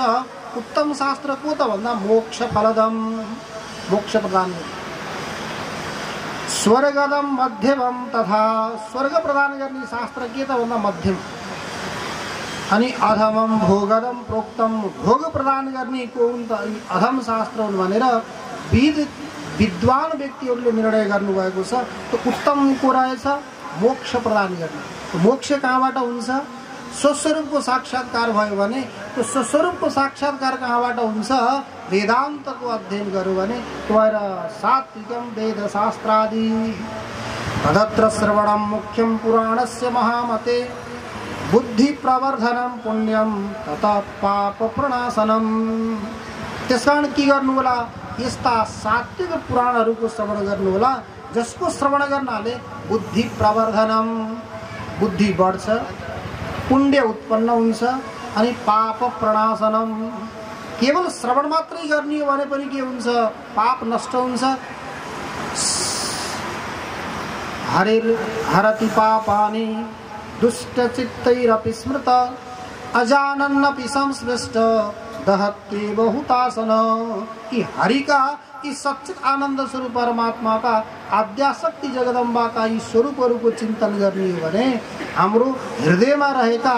उत्तम शास्त्र को त भन्दा मोक्ष फलदम, मोक्ष प्रदान गर्ने, स्वर्गदम मध्यमम तथा स्वर्ग प्रदान गर्ने शास्त्र के त भन्दा मध्यम, अनि अधमम भोगदम प्रोक्तम भोग प्रदान गर्ने को हुन् त अधम शास्त्र हुन् भनेर विद्वान व्यक्तिहरूले निर्णय गर्नुभएको छ। त्यो उत्तम को रहेछ? मोक्ष प्रदान गर्ने। मोक्ष कहाँबाट हुन्छ? स्वस्वरूपको साक्षात्कार भयो भने। त्यो स्वस्वरूपको साक्षात्कार कहाँबाट हुन्छ? वेदान्तको अध्ययन गर्यो भने। भएर सात्विकम वेद शास्त्रादि तदत्र श्रवणम मुख्यम पुराणस्य महामते बुद्धि प्रवर्धनम पुण्यम तथा पाप प्रणाशनम। त्यसकारण के गर्नु होला? यस्ता सात्विक पुराणहरूको श्रवण गर्नु होला, जसको श्रवण गर्नाले बुद्धि प्रवर्धनम, बुद्धि बढ्छ, पुण्य उत्पन्न हुन्छ, अनि पाप प्रणाशनम। केवल श्रवण मात्रै गर्ने हो भने पनि के हुन्छ? पाप नष्ट हुन्छ। हरति पापानि दुष्टचित्तैरपि स्मृत अजानन्नपि संस्पृष्ट दहत्ते बहुतासन। कि हरि का इस सच्चित आनंद स्वरूप परमात्मा का आद्याशक्ति जगदम्बा का यी स्वरूपहरूको चिन्तन गर्ने हो भने हाम्रो हृदयमा रहेका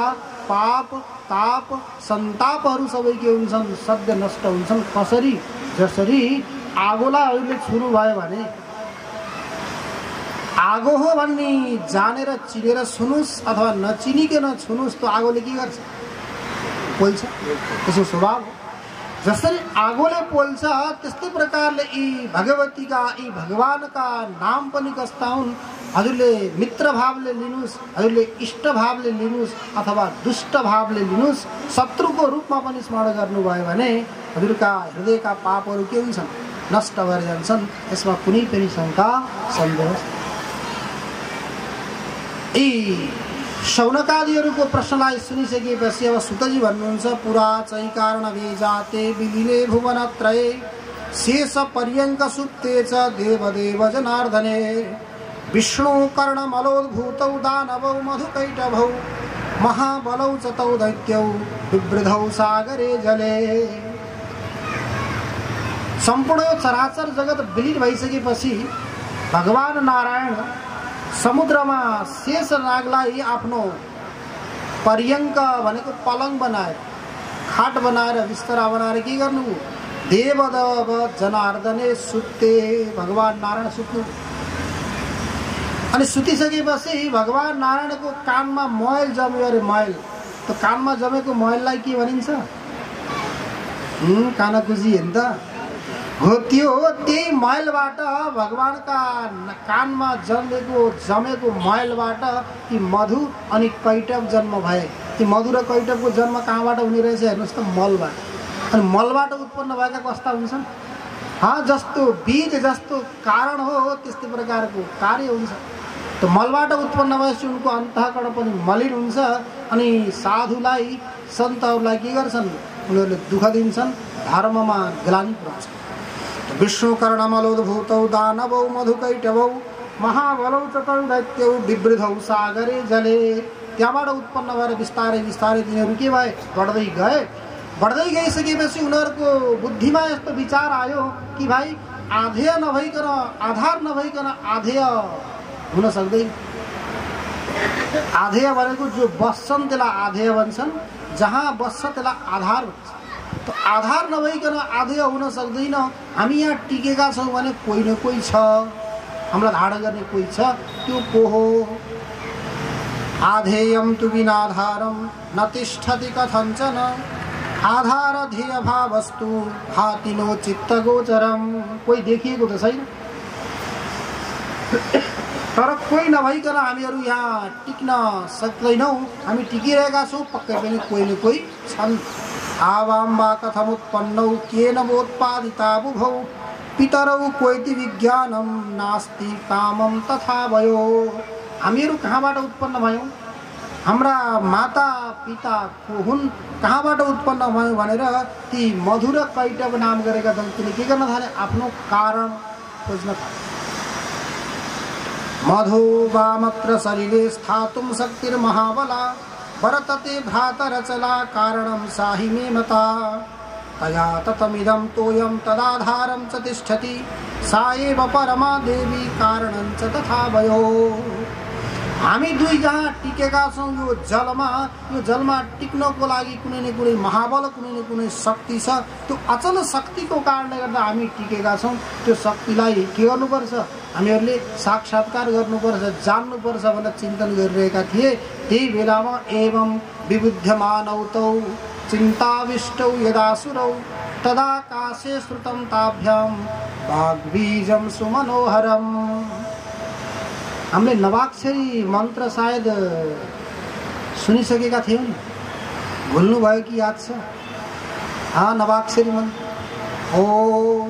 पाप ताप सन्तापहरू सबै के हुन्छन्? सद्य नष्ट हुन्छन्। कसरी? जसरी आगोलाई अहिले छुनु भयो भने आगो हो भन्ने जानेर चिनेर छुनुस् अथवा नचिनिकन छुनुस्, तो आगोले के गर्छ? पोल्छ। त्यसको स्वभाव हो। जसरी आगोले पोल्छ त्यस्तै प्रकारले यी भगवतीका यी भगवानका नाम पनि कस्ता हुन्? हजुरले मित्र भावले लिनुस्, हजुरले इष्ट भावले लिनुस् अथवा दुष्ट भावले लिनुस्, शत्रुको रूपमा पनि स्मरण गर्नुभयो भने हजुरका हृदयका पापहरू के हुन्छन्? नष्ट भएर जान्छन्। यसमा कुनै पनि शङ्का सन्देह। यी शौनकादिहरूको प्रश्नलाई सुनिसकेपछि अब सुतजी भन्नुहुन्छ, पुरा चाहिँ कारण वेजाते विलीने भुवनत्रये शेष पर्यङ्क सुप्ते च देवदेव जनार्दने विष्णु कर्णमलोद्भूतौ दानवौ मधुकैटभौ महाबलौ च तौ दैत्यौ विवृधौ सागरे जले। सम्पूर्ण चराचर जगत विलीन भइसकेपछि भगवान नारायण समुद्रमा शेष नागलाई आफ्नो पर्यङ्क भनेको पलङ बनाएर, खाट बनाएर, बिस्तरा बनाएर के गर्नु? देवदेव जनार्दने सुत्ते। भगवान नारायण सुत्नु। अनि सुतिसकेपछि भगवान नारायणको कानमा मैल जम्यो अरे मैल। त कानमा जमेको मैललाई के भनिन्छ? कानकुजी हेर्नु त हो। त्यो त्यही मैलबाट भगवानका कानमा जमेको मैलबाट ती मधु अनि कैटभ जन्म भए। ती मधु र कैटभको जन्म कहाँबाट हुने रहेछ हेर्नुहोस् त? मलबाट। अनि मलबाट उत्पन्न भएका कस्ता हुन्छन्? जस्तो बीज जस्तो कारण हो त्यस्तै प्रकारको कार्य हुन्छ। त मलबाट उत्पन्न भएपछि उनको अन्तःकरण पनि मलिन हुन्छ। अनि साधुलाई सन्तहरूलाई के गर्छन्? उनीहरूले दुःख दिन्छन्, धर्ममा ग्लानि पुर्याउँछन्। विष्णु कर्णमलोद्भूतौ दानवौ मधुकैटभौ महाबलौ च तौ दैत्यौ विवृधौ सागरे जले। त्यहाँबाट उत्पन्न भएर बिस्तारै बिस्तारै तिनीहरू के भए? बढ्दै गए। बढ्दै गइसकेपछि उनीहरूको बुद्धिमा यस्तो विचार आयो कि भाइ आधेय नभइकन आधार नभइकन आधेय हुन सक्दैन। आधेय भनेको जो बस्छन् त्यसलाई आधेय भन्छन्, जहाँ बस्छ त्यसलाई आधार भन्छ। त आधार नभइकन आधेय हुन सक्दैन। हामी यहाँ टिकेका छौँ भने कोही न कोही छ, हामीलाई धारण गर्ने कोही छ, त्यो को हो? आधेयं तु विनाधारं न तिष्ठति कथञ्चन आधार ध्येय भावस्तु हातिनो चित्तगोचरम। कोही देखिएको त छैन, तर कोही नभइकन हामीहरू यहाँ टिक्न सक्दैनौँ। हामी टिकिरहेका छौँ, पक्कै पनि कोही न कोही छन्। आवां वा कथमुत्पन्नौ केन वोत्पादिता बुभौ पितरौ कोइति विज्ञानं नास्ति कामं तथा भयो। हामीहरू कहाँबाट उत्पन्न भयौँ, हाम्रा माता पिता को हुन्, कहाँबाट उत्पन्न भयौँ भनेर ती मधुर कैटब नाम गरेका छन्। तिनले के गर्न थाले? आफ्नो कारण खोज्न थाले। मधु वामत्र शरीरे स्थातुं शक्तिर्महाबला वर्तते भ्रातरचला कारणं साहि मे मता तया ततमिदं तोयं तदाधारं च तिष्ठति सा एव परमा देवी कारणं च तथा भयो। हामी दुई जहाँ टिकेका छौँ यो जलमा टिक्नको लागि कुनै न कुनै महाबल, कुनै न कुनै शक्ति छ। त्यो अचल शक्तिको कारणले गर्दा हामी टिकेका छौँ। त्यो शक्तिलाई के गर्नुपर्छ? हामीहरूले साक्षात्कार गर्नुपर्छ, जान्नुपर्छ भनेर चिन्तन गरिरहेका थिए। त्यही बेलामा एवं विबुध्यमानौ तौ चिन्ताविष्टौ यदासुरौ तदाकाशे श्रुतं ताभ्यां वाग्बीजं सुमनोहरम्। हामीले नवाक्षरी मन्त्र सायद सुनिसकेका थियौँ नि, भुल्नुभयो कि याद छ? नवाक्षरी मन्त्र ओम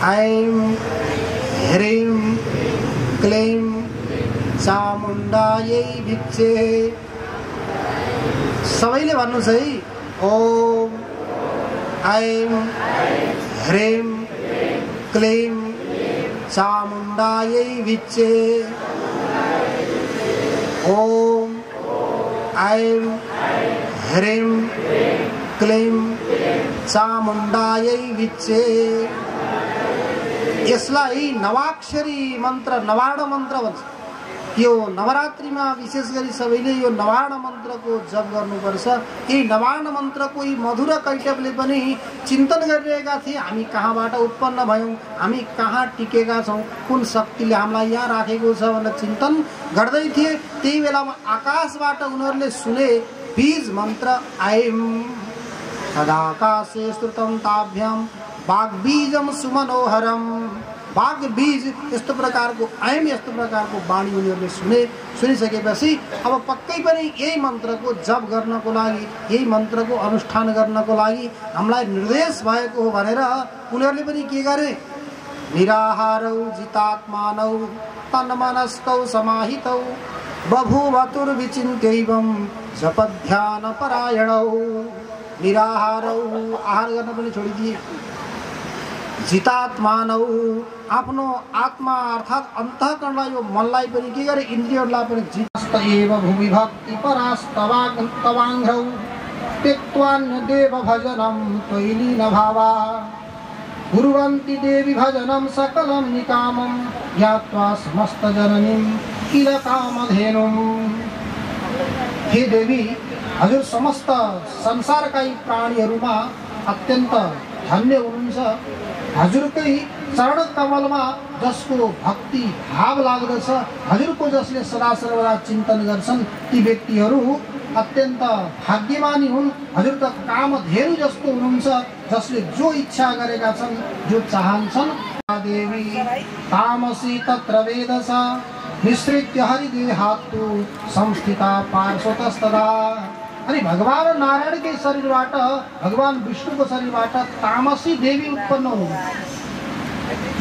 ऐं ह्रीं क्लीं चामुण्डायै भिक्षे। सबैले भन्नुहोस् है, ओम ऐं ह्रीं क्लीं चामुण्डायै भिक्षे। ओम ऐं ह्रीं क्लीं चामुण्डायै भिक्षे। यसलाई नवाक्षरी मन्त्र, नवार्ण मन्त्र भन्छ। यो नवरात्रिमा विशेष गरी सबैले यो नवार्ण मन्त्रको जप गर्नुपर्छ। यही नवार्ण मन्त्रको यी मधुर कैटबले पनि चिन्तन गरिरहेका थिए, हामी कहाँबाट उत्पन्न भयौँ, हामी कहाँ टिकेका छौँ, कुन शक्तिले हामीलाई यहाँ राखेको छ भनेर चिन्तन गर्दै थिए। त्यही बेलामा आकाशबाट उनीहरूले सुने बीज मन्त्र ऐं तदाकाशे श्रुतं ताभ्यां वाग्बीजं सुमनोहरम। बाघ बीज यस्तो प्रकारको ऐं यस्तो प्रकारको वाणी उनीहरूले सुनिसकेपछि अब पक्कै पनि यही मन्त्रको जप गर्नको लागि, यही मन्त्रको अनुष्ठान गर्नको लागि हामीलाई निर्देश भएको हो भनेर उनीहरूले पनि के गरे? निराहारौ जितात्मानौ तन्मनस्कौ समाहितौ बभूवतुर्विचिन्त्यैवं जपध्यान परायणौ। निराहारौ, आहार गर्न पनि छोडिदिए। जितात्मानौ, आफ्नो आत्मा अर्थात् अन्तःकरणलाई, यो मनलाई पनि के गरे? इन्द्रियहरूलाई पनि जितस्त एव भूमि भक्ति परास्तवाङ्घ्रौ त्यक्त्वान्य देव भजनं त्वयि लीन भावा कुर्वन्ति देवी भजनं सकलं निकामं ज्ञात्वा समस्त जननीं किल कामधेनुम्। हे देवी, हजुर समस्त संसारका प्राणीहरूमा अत्यन्त धन्य हुनुहुन्छ। हजुरकै चरण कमलमा जसको भक्ति भाव लाग्दछ, हजुरको जसले सदा सर्वदा चिन्तन गर्छन्, ती व्यक्तिहरू अत्यन्त भाग्यमानी हुन्। हजुर त कामधेनु जस्तो हुनुहुन्छ, जसले जो इच्छा गरेका छन्, जो चाहन्छन्। देवी तामसी तत्र वेदसा निसृत्य हरिदेहात्तु संस्थिता पार्श्वतस्तदा। अनि भगवान नारायणकै शरीरबाट, भगवान विष्णुको शरीरबाट तामसी देवी उत्पन्न हुन्।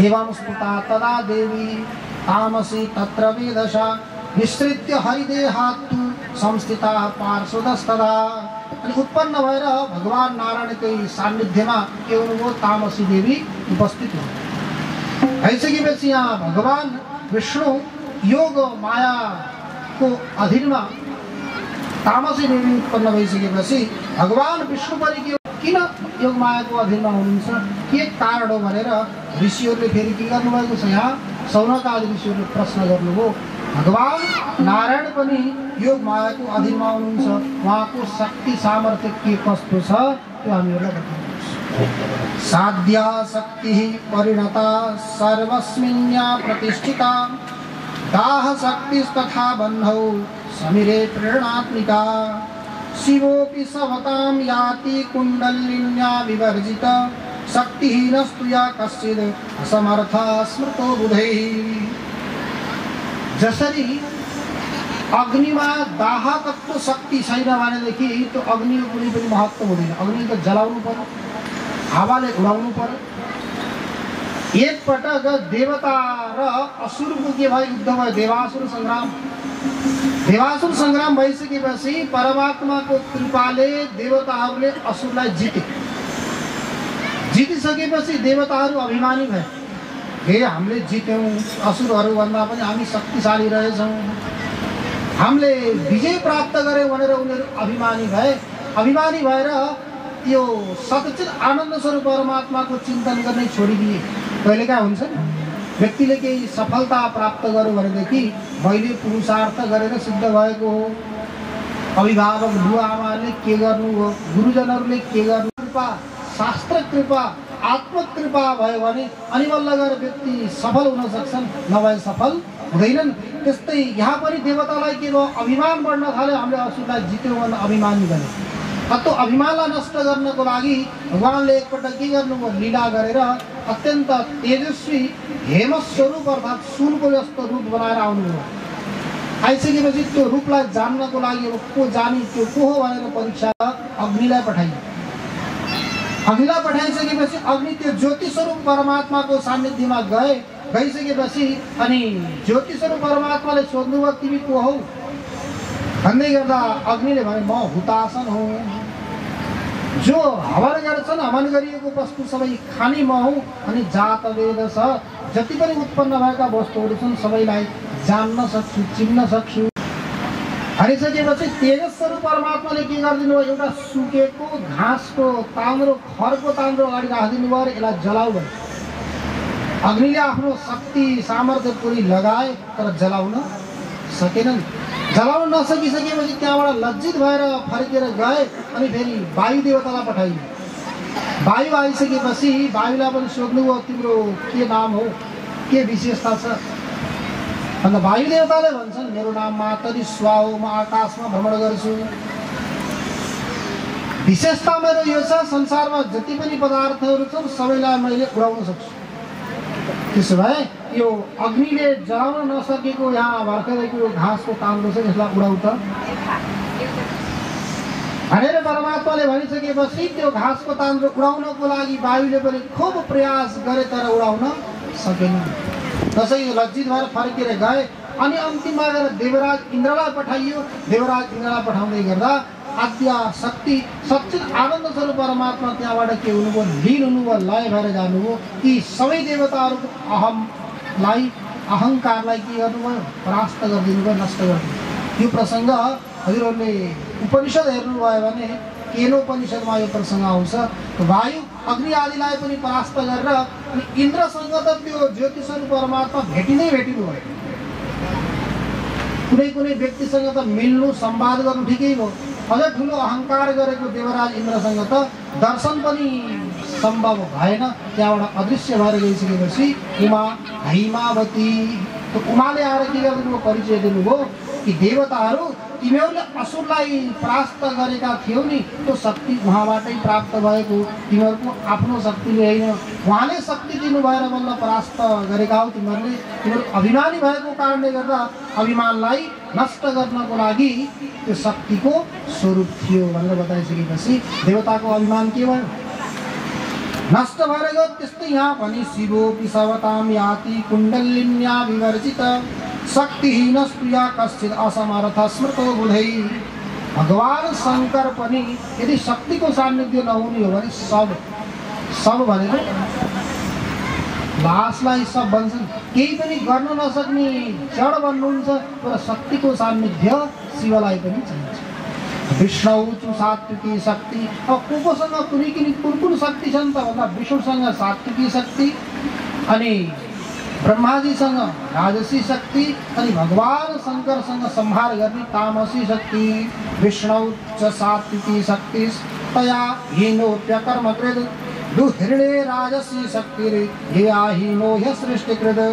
एवं स्फुता तदा देवी तामसी तत्र वेदसा निसृत्य हरिदेहात्तु संस्थिता पार्श्वतस्तदा। अनि उत्पन्न भएर भगवान नारायणकै सान्निध्यमा के हुनुभयो? तामसी देवी उपस्थित हुन्। भइसकेपछि यहाँ भगवान विष्णु योग मायाको अधीनमा तामसी देवी उत्पन्न भइसकेपछि भगवान विष्णु पनि किन योग मायाको अधीनमा हुनुहुन्छ, के कारण हो भनेर ऋषिहरूले फेरि के गर्नुभएको छ, यहाँ सौनक आदि ऋषिहरूले प्रश्न गर्नुभयो। भगवान नारायण पनि योग मायाको अधीनमा हुनुहुन्छ, उहाँको शक्ति सामर्थ्य के कस्तो छ त्यो हामीहरूलाई बताउनुहुन्छ। साध्या शक्ति परिणता सर्वस्मिन्या प्रतिष्ठिता, दाह शक्तिस्तथा बन्धौ समिरे प्रेरणात्मिका, शिवोऽपि सवतां याति कुण्डलिन्या विवर्जित, शक्तिहीनस्तु या कश्चिद् असमर्थ स्मृतो बुधैः। जसरी अग्निमा दाहकत्व शक्ति छैन भनेदेखि त्यो अग्निको कुनै पनि महत्त्व हुँदैन। अग्नि त जलाउनु पर्यो, हावाले उडाउनु पर्यो। एकपटक देवता र असुरको के भयो, युद्ध भयो, देवासुर सङ्ग्राम। देवासुर सङ्ग्राम भइसकेपछि परमात्माको कृपाले देवताहरूले असुरलाई जिते। जितिसकेपछि देवताहरू अभिमानी भए, हे हामीले जित्यौँ, असुरहरूभन्दा पनि हामी शक्तिशाली रहेछौँ, हामीले विजय प्राप्त गऱ्यौँ भनेर उनीहरू अभिमानी भए। अभिमानी भएर यो सच्चित आनन्द स्वरूप परमात्माको चिन्तन गर्ने छोडिदिए। कहिले का हुन्छ नि, व्यक्तिले केही सफलता प्राप्त गर्यो भनेदेखि मैले पुरुषार्थ गरेर सिद्ध भएको हो, अभिभावक बुवा आमाले के गर्नु हो, गुरुजनहरूले के गर्नु, कृपा शास्त्र कृपा आत्मकृपा भयो भने अनि बल्ल गएर व्यक्ति सफल हुन सक्छन्, नभए सफल हुँदैनन्। त्यस्तै यहाँ पनि देवतालाई के भयो, अभिमान बढ्न थाल्यो, हामीले असुरलाई जित्यौँ भनेर अभिमानी बने। त्यो अभिमानलाई नष्ट गर्नको लागि भगवानले एकपल्ट के गर्नुभयो, लीला गरेर अत्यन्त तेजस्वी हेमस्वरूप अर्थात् सुनको जस्तो रूप बनाएर आउनुभयो। आइसकेपछि त्यो रूपलाई जान्नको लागि अब को जानी त्यो को हो भनेर परीक्षा अग्निलाई पठाइयो। अग्निलाई पठाइसकेपछि अग्नि त्यो ज्योति स्वरूप परमात्माको सान्निध्यमा गइसकेपछि अनि ज्योति स्वरूप परमात्माले सोध्नुभयो, तिमी को हौ भन्दै गर्दा अग्निले भने, म हुतासन हुँ, जो हवन गर्छन्, हवन गरिएको वस्तु सबै खाने म हुँ, अनि जात वेद छ, जति पनि उत्पन्न भएका वस्तुहरू छन् सबैलाई जान्न सक्छु, चिन्न सक्छु। भनिसकेपछि तेजस्वरूप परमात्माले के गरिदिनु भयो, एउटा सुकेको घाँसको तान्द्रो, खरको तान्द्रो अगाडि राखिदिनु भयो, यसलाई जलाउ भयो। अग्निले आफ्नो शक्ति सामर्थ्य पुरै लगाए तर जलाउन सकेनन्। जलाउन नसकिसकेपछि त्यहाँबाट लज्जित भएर फर्केर गए अनि फेरि वायु देवतालाई पठाइयो। वायु आइसकेपछि वायुलाई पनि सोध्नुभयो, तिम्रो के नाम हो, के विशेषता छ? अन्त वायु देवताले भन्छन्, मेरो नाम मातरी स्वा हो, म आकाशमा भ्रमण गर्छु। विशेषता मेरो यो छ, संसारमा जति पनि पदार्थहरू छन् सबैलाई मैले उडाउन सक्छु। त्यसो भए यो अग्निले जलाउन नसकेको यहाँ भर्खरको यो घाँसको तान्द्रो छ, यसलाई उडाउ त भनेर परमात्माले भनिसकेपछि त्यो घाँसको तान्द्रो उडाउनको लागि वायुले पनि खुब प्रयास गरे तर उडाउन सकेन। त्यसै लज्जित भएर फर्केर गए अनि अन्तिममा गएर देवराज इन्द्रलाई पठाइयो। देवराज इन्द्रलाई पठाउँदै गर्दा आद्य शक्ति सच्चित आनन्द स्वरूप परमात्मा त्यहाँबाट के हुनुभयो, लीन हुनुभयो, लय भएर जानुभयो। यी सबै देवताहरूको अहमलाई अहङ्कारलाई के गर्नुभयो, परास्त गरिदिनु भयो, नष्ट गरिदिनु। यो प्रसङ्ग हजुरहरूले उपनिषद हेर्नुभयो भने केनोपनिषदमा यो प्रसङ्ग आउँछ। वायु अग्नि आदिलाई पनि परास्त गरेर इन्द्रसँग त त्यो ज्योति स्वरूप परमात्मा भेटिनु भयो। कुनै कुनै व्यक्तिसँग त मिल्नु संवाद गर्नु ठिकै भयो, अझ ठुलो अहङ्कार गरेको देवराज इन्द्रसँग त दर्शन पनि सम्भव भएन। त्यहाँबाट अदृश्य भएर गइसकेपछि उमा हैमावती उमाले आएर के गरिदिनु, परिचय दिनुभयो कि देवताहरू तिमीहरूले असुरलाई परास्त गरेका थियौ नि, त्यो शक्ति उहाँबाटै प्राप्त भएको, तिमीहरूको आफ्नो शक्तिले होइन, उहाँले शक्ति दिनु भएर बल्ल परास्त गरेका हौ। तिमीहरू अभिमानी भएको कारणले गर्दा अभिमानलाई नष्ट गर्नको लागि त्यो शक्तिको स्वरूप थियो भनेर बताइसकेपछि देवताको अभिमान के भयो, नष्ट भएर गयो। त्यस्तै यहाँ पनि शिवोऽपि सवतां याति कुण्डलिन्या विवर्जित, शक्तिहीनस्तु या कश्चित् असमर्थ स्मृतो बुधैः। भगवान शङ्कर पनि यदि शक्तिको सान्निध्य नहुने हो भने सब भनेर लासलाई सब भन्छन्, केही पनि गर्न नसक्ने जड बन्नुहुन्छ, तर शक्तिको सान्निध्य शिवलाई पनि चाहिन्छ। विष्णु सात्विकी शक्ति। अब कोसँग कुन शक्ति छन् त भन्दा विष्णुसँग सात्विकी शक्ति, अनि ब्रह्माजीसँग राजसी शक्ति, अनि भगवान शङ्करसँग संहार गर्ने तामसी शक्ति। विष्णु च सात्विकी शक्ति तया हीनोऽप्यकर्मकृत् दुहिर्णे राजसी शक्तिर्यया हीनो ह्यसृष्टिकृत्।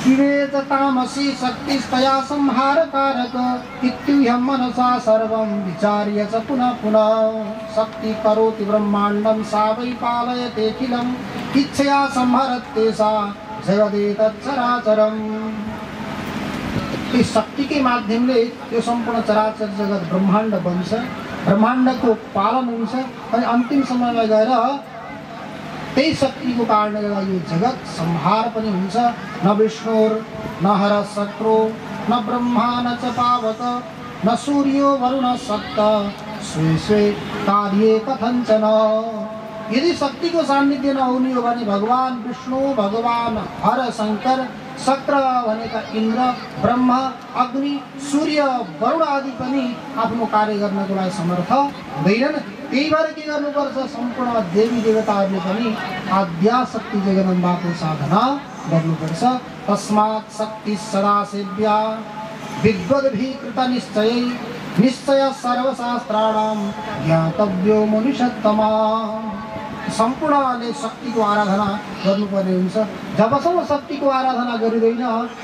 विवेद तामसी शक्तिस्तया संहारकारक इत्युह्यं मनसा सर्वं विचार्य च पुनः पुनः। शक्ति करोति ब्रह्माण्डं सा वै पालयतेऽखिलम् इच्छया संहरते सा जगदेतच्चराचरम्। इस शक्ति के माध्यमले यो सम्पूर्ण चराचर जगत ब्रह्माण्ड बन्छ, ब्रह्माण्डको पालन हुन्छ, अनि अन्तिम समयमा गएर त्यही शक्तिको कारणले यो जगत संहार पनि हुन्छ। न विष्णुर न हर शत्रु न ब्रह्मा न च पावक न सूर्यो वरुण सप्त स्वे स्वे कार्ये कथञ्चन। यदि शक्तिको सान्निध्य नहुने हो भने भगवान विष्णु, भगवान हर शङ्कर, शक्र भनेका इन्द्र, ब्रह्मा, अग्नि, सूर्य, वरुण आदि पनि आफ्नो कार्य गर्नको लागि समर्थ हुँदैनन्। त्यही भएर के गर्नुपर्छ, सम्पूर्ण देवी देवताहरूले पनि आद्याशक्ति जगदम्बाको साधना गर्नुपर्छ। तस्मात् शक्ति सदा सेव्या विद्वद्भिः कृत निश्चय सर्वशास्त्राणां ज्ञातव्यो मनुष्योत्तमा। सम्पूर्णले शक्तिको आराधना गर्नुपर्ने हुन्छ। जबसम्म शक्तिको आराधना गरिँदैन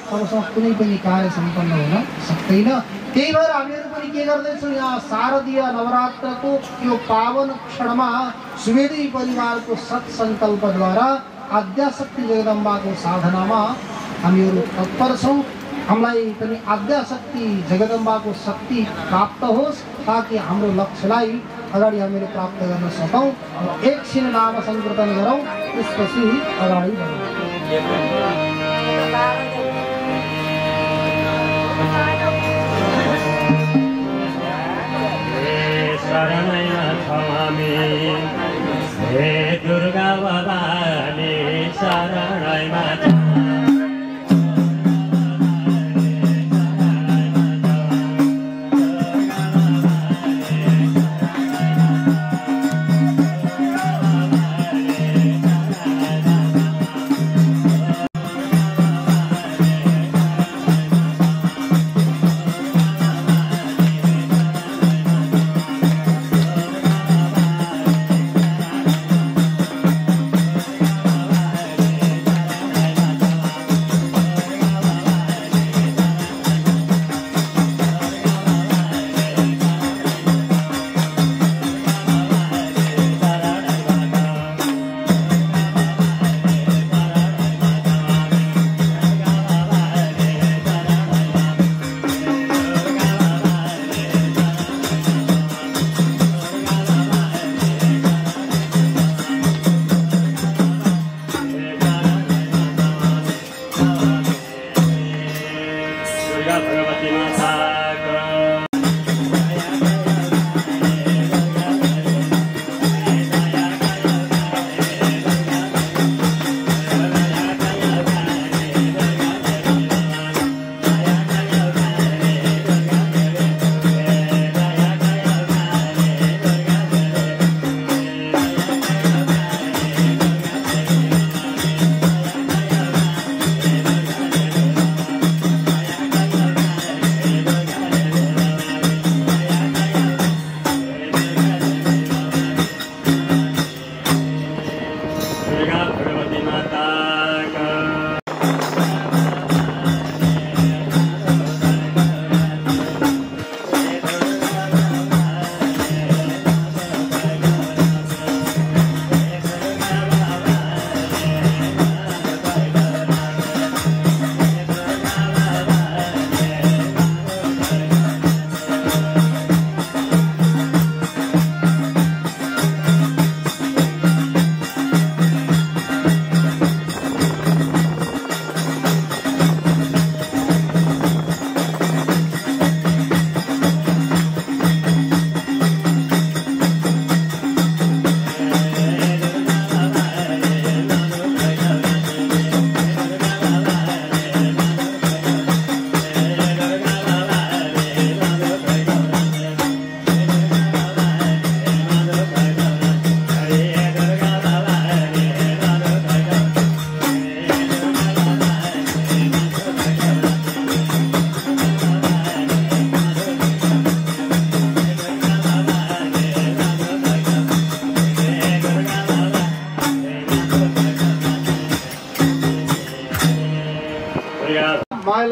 तबसम्म कुनै पनि कार्य सम्पन्न हुन सक्दैन। त्यही भएर हामीहरू पनि के गर्दैछौँ, यहाँ शारदीय नवरात्रको यो पावन क्षणमा सुवेदी परिवारको सत्सङ्कल्पद्वारा आद्याशक्ति जगदम्बाको साधनामा हामीहरू तत्पर छौँ। हामीलाई पनि आद्याशक्ति जगदम्बाको शक्ति प्राप्त होस् ताकि हाम्रो लक्ष्यलाई अगाडि हामीले प्राप्त गर्न सकौँ। एकछिन नाम सङ्कीर्तन गरौँ, त्यसपछि अगाडि बढौँ। शरणया छमामि हे दुर्गा भवानी शरणमा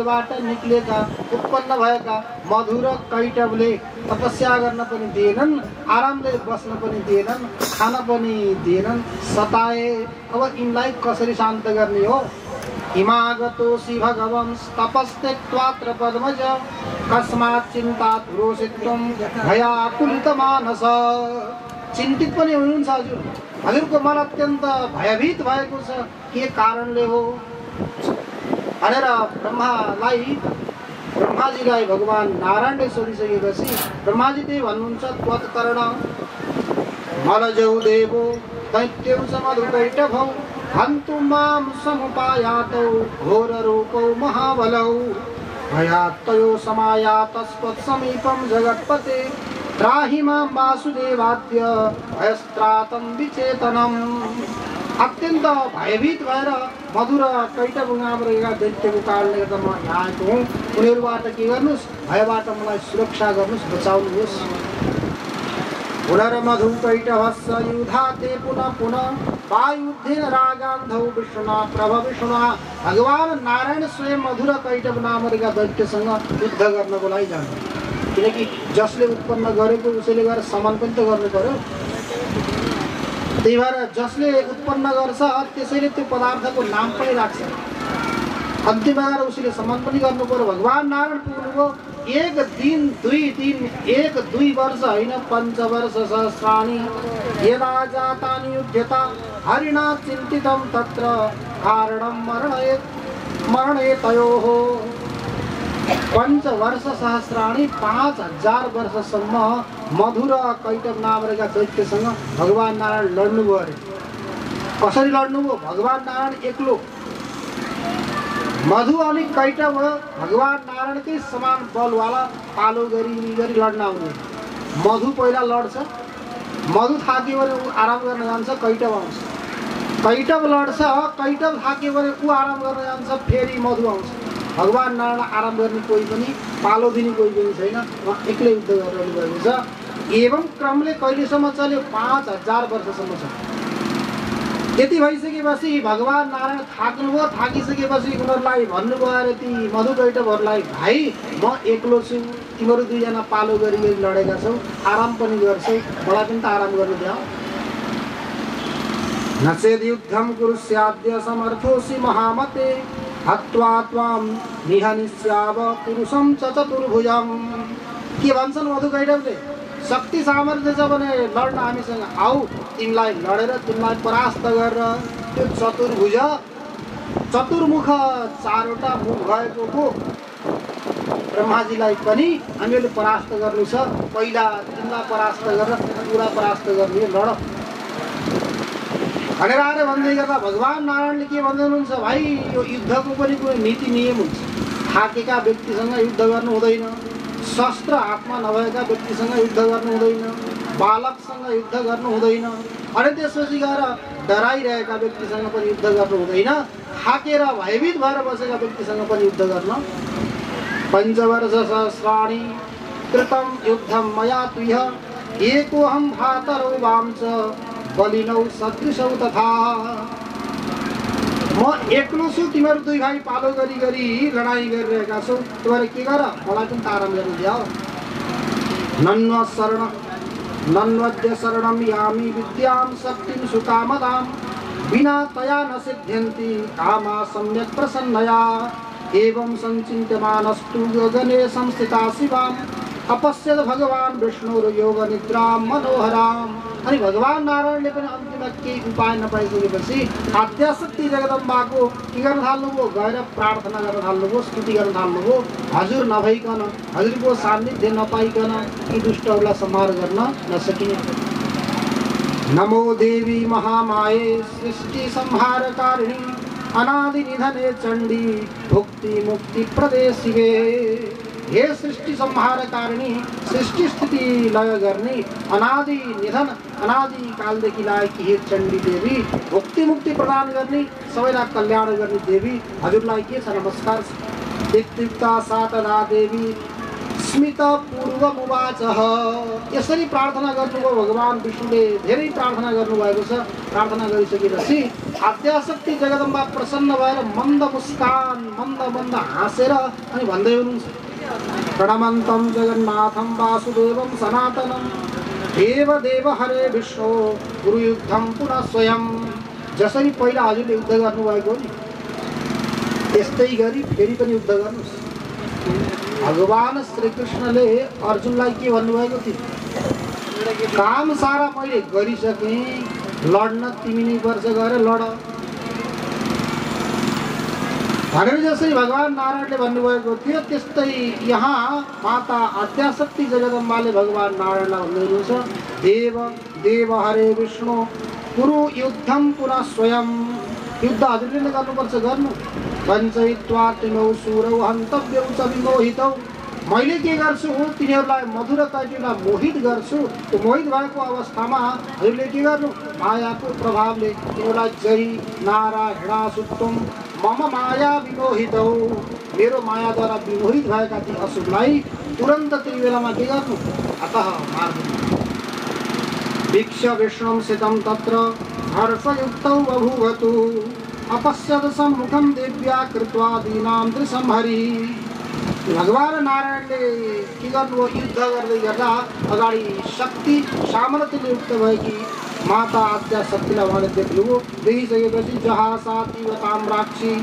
भुजाहरूबाट निक्लेका उत्पन्न भएका मधुर कैटवले तपस्या गर्न पनि दिएनन्, आरामले बस्न पनि दिएनन्, खान पनि दिएनन्, सताए। अब यिनलाई कसरी शान्त गर्ने हो? हिमागतोऽसि भगवन् तपस्त्यक्त्वात्र पद्मज कस्मात् चिन्तात् रोषित्वं भयाकुलितमानस। चिन्तित पनि हुनुहुन्छ हजुर, हजुरको मन अत्यन्त भयभीत भएको छ, के कारणले हो भनेर ब्रह्माजीलाई भगवान नारायणले सोधिसकेपछि ब्रह्माजी त्यही भन्नुहुन्छ, त्वत्कर्ण मलजौ देवो दैत्यौ समधुकैटभौ हन्तु मां समुपायातौ घोररूपौ महाबलौ भयात्तयो समायातस्त्वत्समीपं जगत्पते त्राहि मां वासुदेवाद्य भयस्त्रातं विचेतनम्। अत्यन्त भयभीत भएर मधुर कैटभूमिमा रहेका दैत्यको कारणले गर्दा म यहाँ आएको हुँ, उनीहरूबाट के गर्नुहोस्, भयबाट मलाई सुरक्षा गर्नुहोस्, बचाउनुहोस्। पुनर्मधु कैटभस्य युधाते पुनः पुनः वायुद्धेन रागान्धौ विष्णुना प्रभविष्णुना। भगवान नारायण स्वयं मधुर कैटभ नामका दैत्यसँग युद्ध गर्नको लागि जान्छ, किनकि जसले उत्पन्न गरेको उसैले गरेर सम्मान पनि त गर्नु पर्यो। त्यही भएर जसले उत्पन्न गर्छ त्यसैले त्यो पदार्थको नाम पनि राख्छ, अन्त्यमा गएर उसले सम्मान पनि गर्नु पर्यो। भगवान नारायण पुग्नुभयो, एक दिन एक दुई वर्ष होइन, 5 वर्ष सहस्राणि यदा जातानि युध्यता हरिणा चिन्तितं तत्र कारणं मरणे तयोः। 5 वर्ष सहस्राणि 5000 वर्षसम्म मधुर कैटभ नामका दैत्यसँग भगवान नारायण लड्नुभयो अरे। कसरी लड्नुभयो? भगवान नारायण एक्लो, मधु अनि कैटभ भगवान नारायणकै समान बलवाला पालो गरी लड्न आउने। मधु पहिला लड्छ, मधु थाक्यो भने ऊ आराम गर्न जान्छ, कैटभ आउँछ, कैटभ लड्छ, कैटभ थाक्यो भने ऊ आराम गर्न जान्छ, फेरि मधु आउँछ। भगवान नारायण आराम गर्ने कोही पनि, पालो दिने कोही पनि छैन, उहाँ एक्लै युद्ध गरिरहनु भएको छ। एवं क्रमले कहिलेसम्म चल्यो? 5000 वर्षसम्म छ। यति भइसकेपछि भगवान नारायण थाक्नुभयो, थाकिसकेपछि उनीहरूलाई भन्नुभयो अरे ती मधु कैटभहरूलाई, भाइ म एक्लो छु, तिमीहरू दुईजना पालो गरी लडेका छौ, आराम पनि गर्छौ, मलाई पनि त आराम गर्नु देऊ। नचेद युद्धं कुरुष्याद्य समर्थोऽसि महामते हत्वा त्वां निहनिष्याव पुरुषं च चतुर्भुजम्। के भन्छन् मधु कैटभले? शक्ति सामर्थ्य छ भने लड्न हामीसँग आऊ, तिमीलाई लडेर तिमीलाई परास्त गरेर त्यो चतुर्मुख 4वटा मुख भएको को ब्रह्माजीलाई पनि हामीहरूले परास्त गर्नु छ। पहिला तिमीलाई परास्त गरेर पुरा परास्त गर्ने, लड भनेर आएर भन्दै गर्दा भगवान नारायणले के भन्दै हुनुहुन्छ? भाइ यो युद्धको पनि कुनै नीति नियम हुन्छ। थाकेका व्यक्तिसँग युद्ध गर्नु हुँदैन, शस्त्र हातमा नभएका व्यक्तिसँग युद्ध गर्नु हुँदैन, बालकसँग युद्ध गर्नु हुँदैन, अनि त्यसपछि गएर डराइरहेका व्यक्तिसँग पनि युद्ध गर्नु हुँदैन, थाकेर भयभीत भएर बसेका व्यक्तिसँग पनि युद्ध गर्न। 5 वर्ष सहस्राणि कृतं युद्धं मया तुह्य एकोऽहं भ्रातरौ वांच बलिनौ सदृशौ तथा। म एक्लो छु, तिमीहरू दुई भाइ पालो गरी लडाइँ गरिरहेका छौ, तिमीहरू के गर, मलाई पनि आराम गर्नु देऊ। नन्वद्य शरणं यामि विद्यां शक्तिं सुकामदां विना तया न सिद्ध्यन्ति कामा सम्यक् प्रसन्नया। एवं सञ्चिन्त्यमानस्तु गगने संस्थिता शिवाम् अपश्यत भगवान विष्णुर्योग निद्रां मनोहराम्। अनि भगवान नारायणले पनि अन्तिममा केही उपाय नपाइसकेपछि आद्याशक्ति जगदम्बाको के गर्न थाल्नुभयो? गएर प्रार्थना गर्न थाल्नुभयो, स्तुति गर्न थाल्नुभयो। हजुर नभइकन, हजुरको सान्निध्य नपाइकन यी दुष्टहरूलाई संहार गर्न नसकिने। नमो देवी महामाये सृष्टि संहारकारिणी अनादि निधने चण्डी भुक्ति मुक्ति प्रदे शिवे। हे सृष्टि संहारकारिणी, सृष्टि स्थिति लय गर्ने, अनादि निधन अनादि कालदेखि लागेकी हे चण्डी देवी, भुक्ति मुक्ति प्रदान गर्ने, सबैलाई कल्याण गर्ने देवी, हजुरलाई के छ नमस्कार। इत्युक्ता सा तदा देवी स्मित पूर्वमुवाच। यसरी प्रार्थना गर्नुभयो भगवान विष्णुले, धेरै प्रार्थना गर्नुभएको छ। प्रार्थना गरिसकेपछि आद्याशक्ति जगदम्बा प्रसन्न भएर मन्द मुस्कान मन्द मन्द हाँसेर अनि भन्दै हुनुहुन्छ, प्रणमन्तं जगन्नाथं वासुदेवं सनातनं देव देव हरे विष्णु गुरुयुद्धं पुनः स्वयं। जसरी पहिला हजुरले युद्ध गर्नुभएको नि त्यस्तै गरी फेरि पनि युद्ध गर्नुहोस्। भगवान श्रीकृष्णले अर्जुनलाई के भन्नुभएको थियो, काम सारा मैले गरिसकेँ, लड्न तिमी नै पर्छ, गएर लड भनेर जसरी भगवान नारायणले भन्नुभएको थियो, त्यस्तै यहाँ माता आद्याशक्ति जगदम्बाले भगवान नारायणलाई भन्दै हुनुहुन्छ, देव देव हरे विष्णु कुरु युद्धम पुनः स्वयं। युद्ध हजुरले नै गर्नुपर्छ, गर्नु। वञ्चयित्वा तिमौ सुरौ हन्तव्यौ च विमोहितौ। मैले के गर्छु, तिनीहरूलाई मधुर कैटवलाई मोहित गर्छु। त्यो मोहित भएको अवस्थामा हजुरले के गर्नु, मायाको प्रभावले तिनीहरूलाई जरी नारायणासुत्वम मम माया विमोहितौ। मेरो मायाद्वारा विमोहित भएका ती असुरलाई तुरन्त त्यही बेलामा के गर्नु, अतः मार्नु। वीक्ष विष्णुं स्थितं तत्र हर्षयुक्तौ बभूवतु अपश्यत सम्मुखं देव्या कृत्वा दीनां त्रिसंहरी। भगवान नारायणले के गर्नुभयो, युद्ध गर्दै गर्दा अगाडि शक्ति सामर्थ्यले युक्त भएकी माता आद्याशक्तिलाई उहाँले देख्नुभयो। देखिसकेपछि जहासातीव ताम्राक्षी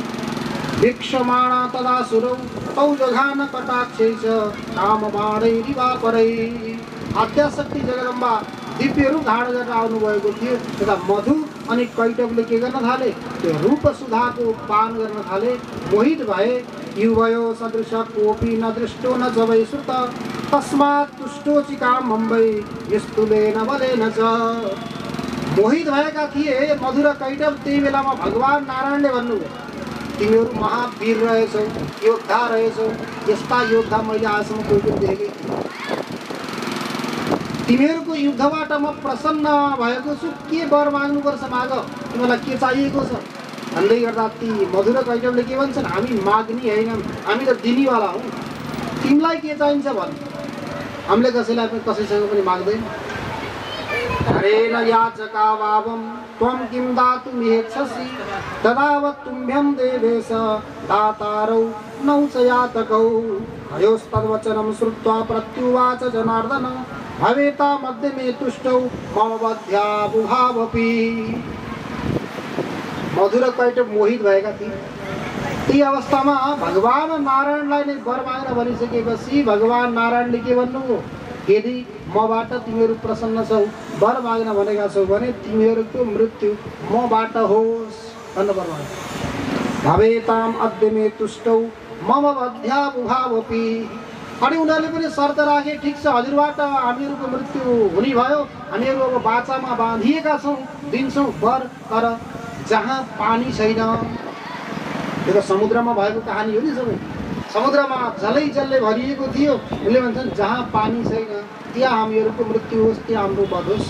वीक्षमाणा तदा सुरौ तौ जघान कटाक्षै च कामबाणैरिवापरै। आद्याशक्ति जगदम्बा दिव्य रूप धारण गरेर आउनुभएको थियो। यता मधु अनि कैटवले के गर्न थाले, त्यो रूप सुधाको पान गर्न थाले, मोहित भए। युवयो सदृश कोपी न दृष्टो न जवै श्रुत तस्मात् तुष्टो चिकाम मुम्बै यस्तुलेन बलेन च। मोहित भएका थिए मधुर कैटव। त्यही बेलामा भगवान नारायणले भन्नुभयो, तिमीहरू महावीर रहेछौ, योद्धा रहेछौ, यस्ता योद्धा मैले आजसम्म कोही पनि देखेकै। तिमीहरूको युद्धबाट म प्रसन्न भएको छु, के वर माग्नुपर्छ माग, तिमीलाई के चाहिएको छ भन्दै गर्दा ती मधुर कैटवले के भन्छन्, हामी माग्ने हैनौँ, हामी त दिनेवाला हौँ, तिमीलाई के चाहिन्छ भन्। हामीले कसैलाई पनि कसैसँग पनि माग्दैन। हरेन याचका भावं त्वं किं दातुमिच्छसि तदावत् तुभ्यं देवेश दातारौ नौ च यातकौ। हयोस्तद्वचनं श्रुत्वा प्रत्युवाच जनार्दन भवेता मध्ये मे तुष्टौ मम बध्याबुभावपि। मधुर कैटव मोहित भएका थिए। ती अवस्थामा भगवान नारायणलाई नै वर माग्न भनिसकेपछि भगवान नारायणले के भन्नुभयो, यदि मबाट तिमीहरू प्रसन्न छौ, वर माग्न भनेका छौ भने तिमीहरूको मृत्यु मबाट होस् भन्नु पर्छ। भवेताम अद्य मे तुष्टौ मम बध्याबुभावपि। अनि उनीहरूले पनि शर्त राखे, ठिक छ हजुरबाट हामीहरूको मृत्यु हुने भयो, हामीहरू अब बाचामा बाँधिएका छौँ, दिन्छौँ वर, तर जहाँ पानी छैन, यो त समुद्रमा भएको कहानी हो नि सबै, समुद्रमा जलै जसले भरिएको थियो, उसले भन्छन् जहाँ पानी छैन त्यहाँ हामीहरूको मृत्यु होस्, त्यहाँ हाम्रो वध होस्।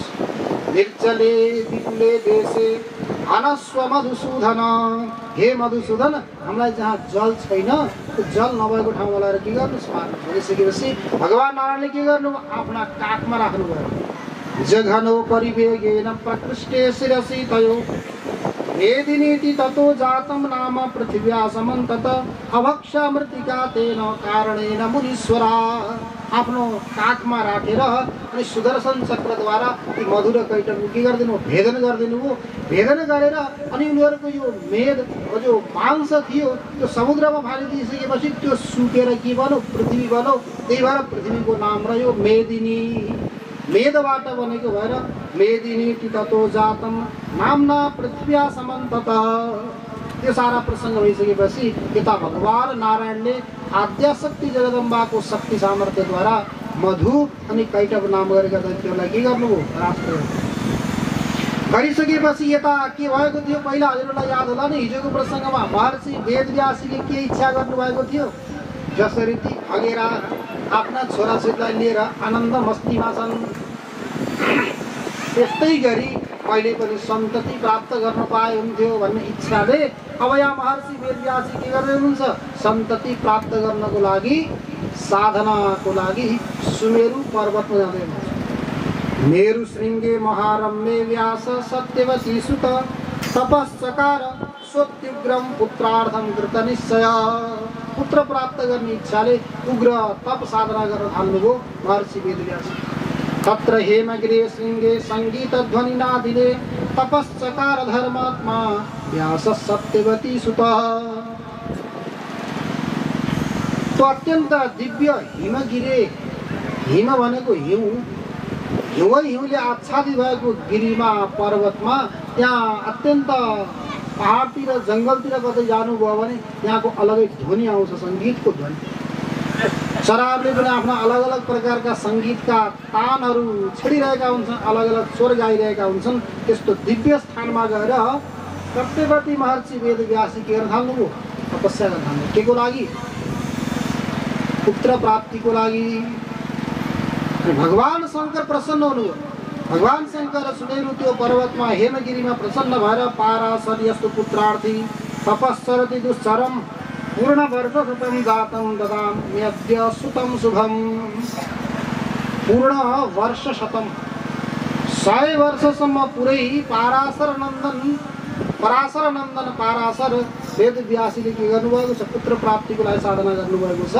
निर्जले विपुले देशे अनस्व मधुसूदन। हे मधुसूदन, हामीलाई जहाँ जल छैन त्यो जल नभएको ठाउँमा लगाएर के गर्नुहोस्, मार्नुहोस् भनिसकेपछि भगवान नारायणले के गर्नु, आफ्ना काखमा राख्नुभयो। जघनो परिवेगेन प्रकृष्टे शिरसि तयो वेदिनीति ततो जातं नाम पृथिव्या समन्तत अभक्षा मृतिका तेन कारणेन मुनीश्वरा। आफ्नो काखमा राखेर अनि सुदर्शन चक्रद्वारा ती मधुर कैटवको के गरिदिनु, भेदन गरिदिनु हो। भेदन गरेर अनि उनीहरूको यो मेद जो मांस थियो त्यो समुद्रमा फालिदिइसकेपछि त्यो सुकेर के बन्यो, पृथ्वी बन्यो। त्यही भएर पृथ्वीको नाम रह्यो मेदिनी। मेदबाट बनेको भएर मेदिनी ततो जातं नामना पृथ्व्या समन्तत। त्यो सारा प्रसङ्ग भइसकेपछि यता भगवान नारायणले आद्याशक्ति जगदम्बाको शक्ति सामर्थ्यद्वारा मधु अनि कैटव नाम गरेका दैत्यहरूलाई के गर्नुभयो, राष्ट्र गरिसकेपछि यता के भएको थियो, पहिला हजुरलाई याद होला नि, हिजोको प्रसङ्गमा महर्षि वेदव्यासले के इच्छा गर्नुभएको थियो, जसरी ती खगेरा आफ्ना छोराछोरीलाई लिएर आनन्द मस्तीमा छन्, त्यस्तै गरी मैले पनि सन्तति प्राप्त गर्न पाए हुन्थ्यो भन्ने इच्छाले अब यहाँ महर्षि वेदव्यासले के गर्दै हुनुहुन्छ, सन्तति प्राप्त गर्नको लागि साधनाको लागि सुमेरु पर्वतमा जाँदै हुनुहुन्छ। मेरु शृङ्गे महारम्ये व्यास सत्यवती सुत तपश्चकार सोत्युग्रम पुत्रार्थम कृतनिश्चय। पुत्र प्राप्त गर्ने इच्छाले उग्र तप साधना गर्न थाल्नुभयो महर्षि वेदव्यास। तत्र हेमगिरे शृङ्गे सङ्गीत ध्वनिनादिने तपश्चकार धर्मात्मा व्यास सत्यवती सुत। त्यो अत्यन्त दिव्य हिमगिरे, हिम भनेको हिउँ, हिउँले आच्छादित भएको गिरीमा पर्वतमा त्यहाँ अत्यन्त पहाडतिर जङ्गलतिर कतै जानुभयो भने त्यहाँको अलगै ध्वनि आउँछ, सङ्गीतको ध्वनि। चराहरूले पनि आफ्ना अलग अलग प्रकारका सङ्गीतका तानहरू छेडिरहेका हुन्छन्, अलग अलग स्वर गाइरहेका हुन्छन्। त्यस्तो दिव्य स्थानमा गएर सत्यवती महर्षि वेदव्यासी के गर्न थाल्नुभयो? तपस्या गर्न थाल्नु। के को लागि? पुत्र प्राप्तिको लागि। भगवान शङ्कर प्रसन्न हुनुभयो। भगवान शङ्कर सुमेरु त्यो पर्वतमा हेमगिरीमा प्रसन्न भएर पाराशर यस्तो पुत्रार्थी तपस्सरति दुश्चरम पूर्ण वर्ष सुतम जातम ददाम्यद्य सुतम शुभम। पूर्ण वर्ष शतम 100 वर्षसम्म पुरै पराशर नन्दन पाराशर वेदव्यासीले के गर्नुभएको छ? पुत्र प्राप्तिको लागि साधना गर्नुभएको छ।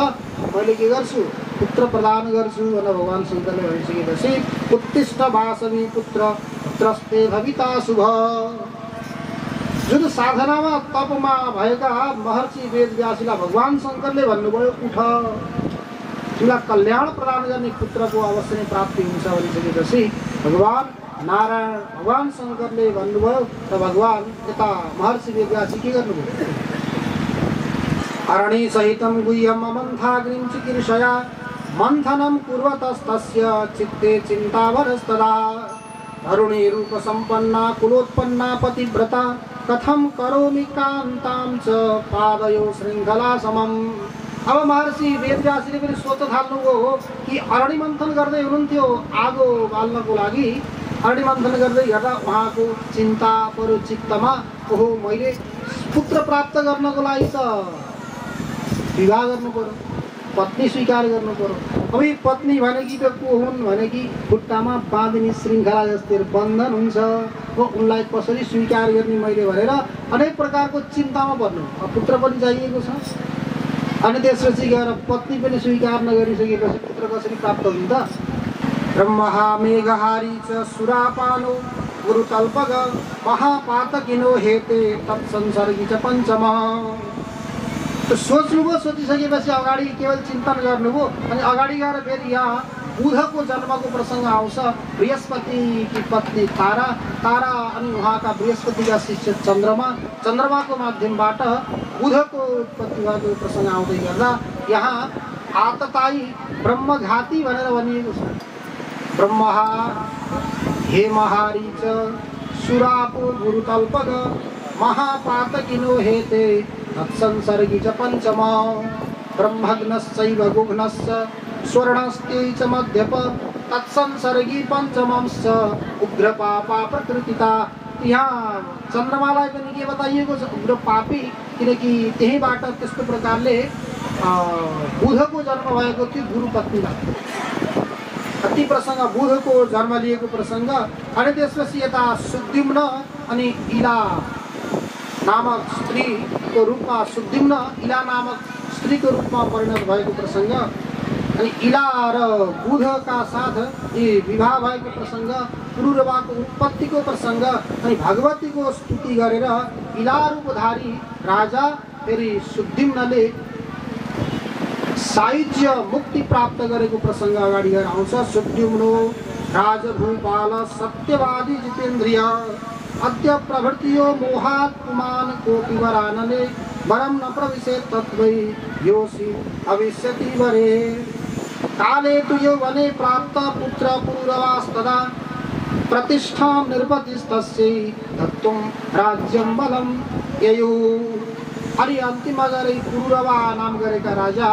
मैले के गर्छु? पुत्र प्रदान गर्छु भनेर भगवान शङ्करले भनिसकेपछि उत्तिष्ठ वासवी पुत्र पुत्रस्ते भविता शुभ। जुन साधनामा तपमा भएका महर्षि वेदव्यासीलाई भगवान शङ्करले भन्नुभयो, उठ, तिमीलाई कल्याण प्रदान गर्ने पुत्रको अवश्य नै प्राप्ति हुन्छ भनिसकेपछि भगवान शङ्करले भन्नुभयो र भगवान यता महर्षि वेदव्यासी के गर्नुभयो? अरणी सहितं गुह्यम मन्थाग्निं चिकीर्षया मन्थनं कुर्वतस्तस्य चित्ते चिन्तावरस्तदा। धरुणी रूप सम्पन्ना कुलोत्पन्ना पतिव्रता कथं करोमि कान्तां च पादयो श्रृङ्खला समम्। अब महर्षि वेदव्यासीले पनि सोच्न थाल्नुभयो कि अरणी मन्थन गर्दै हुनुहुन्थ्यो आगो बाल्नको लागि। अरणी मन्थन गर्दै गर्दा उहाँको चिन्ता पर्यो चित्तमा, ओहो मैले पुत्र प्राप्त गर्नको लागि त विवाह गर्नु पर्यो, पत्नी स्वीकार गर्नु पर्यो। अब यी पत्नी भनेकी त को हुन् भनेकी खुट्टामा बाँधिने श्रृङ्खला जस्तै बन्धन हुन्छ, उनलाई कसरी स्वीकार गर्ने मैले भनेर अनेक प्रकारको चिन्तामा पर्नु। पुत्र पनि चाहिएको छ, अनि त्यसपछि गएर पत्नी पनि स्वीकार नगरिसकेपछि पुत्र कसरी प्राप्त हुन्छ त? ब्रह्महा मेघहारी च सुरापानो गुरुतल्पग महापातकिनो हेते तत्संसर्गी च पञ्चम। सोच्नुभयो, सोचिसकेपछि अगाडि केवल चिन्तन गर्नुभयो। अनि अगाडि गएर फेरि यहाँ बुधको जन्मको प्रसङ्ग आउँछ। बृहस्पति की पत्नी तारा, अनि उहाँका बृहस्पतिका शिष्य चन्द्रमाको माध्यमबाट बुधको उत्पत्ति भएको प्रसङ्ग आउँदै गर्दा यहाँ आततायी ब्रह्मघाती भनेर भनिएको छ। ब्रह्महा हेमहारी च सुरापो गुरुतल्पग महापातकिनो हेते तत्संसर्गी च पञ्चम। ब्रह्मग्नश्चैव गुघ्नश्च स्वर्णस्ते च मध्यप तत्संसर्गी पञ्चमंश्च उग्रपापा प्रकृतिता। यहाँ चन्द्रमालाई पनि के बताइएको छ? उग्र पापी, किनकि त्यहीबाट त्यस्तो प्रकारले बुधको जन्म भएको थियो गुरुपत्नीलाई। कति प्रसङ्ग बुधको जन्म लिएको प्रसङ्ग। अनि त्यसपछि यता सुद्युम्न अनि इला नामक स्त्रीको रूपमा, सुद्युम्न इला नामक स्त्रीको रूपमा परिणत भएको प्रसङ्ग। अनि इला र बुधका साथ यी विवाह भएको प्रसङ्ग, पुरुरवाको उत्पत्तिको प्रसङ्ग। अनि भगवतीको स्तुति गरेर इला रूपधारी राजा फेरि सुद्युम्नले सायुज्य मुक्ति प्राप्त गरेको प्रसङ्ग अगाडि गएर आउँछ। सुद्युम्नो राजभूपाल सत्यवादी जितेन्द्रिय अद्य प्रभृतियो मोहात् पुमान् कोऽपि वरानने वरं न प्रविशेत् तद्वै योऽसि भविष्यति वरे। काले तु यौवने प्राप्त पुत्र पुरुरवास्तदा प्रतिष्ठां निर्पतिस्तस्यै दत्तुं राज्यं बलं ययुः। अनि अन्तिममा गएर पुरुरवा नाम गरेका राजा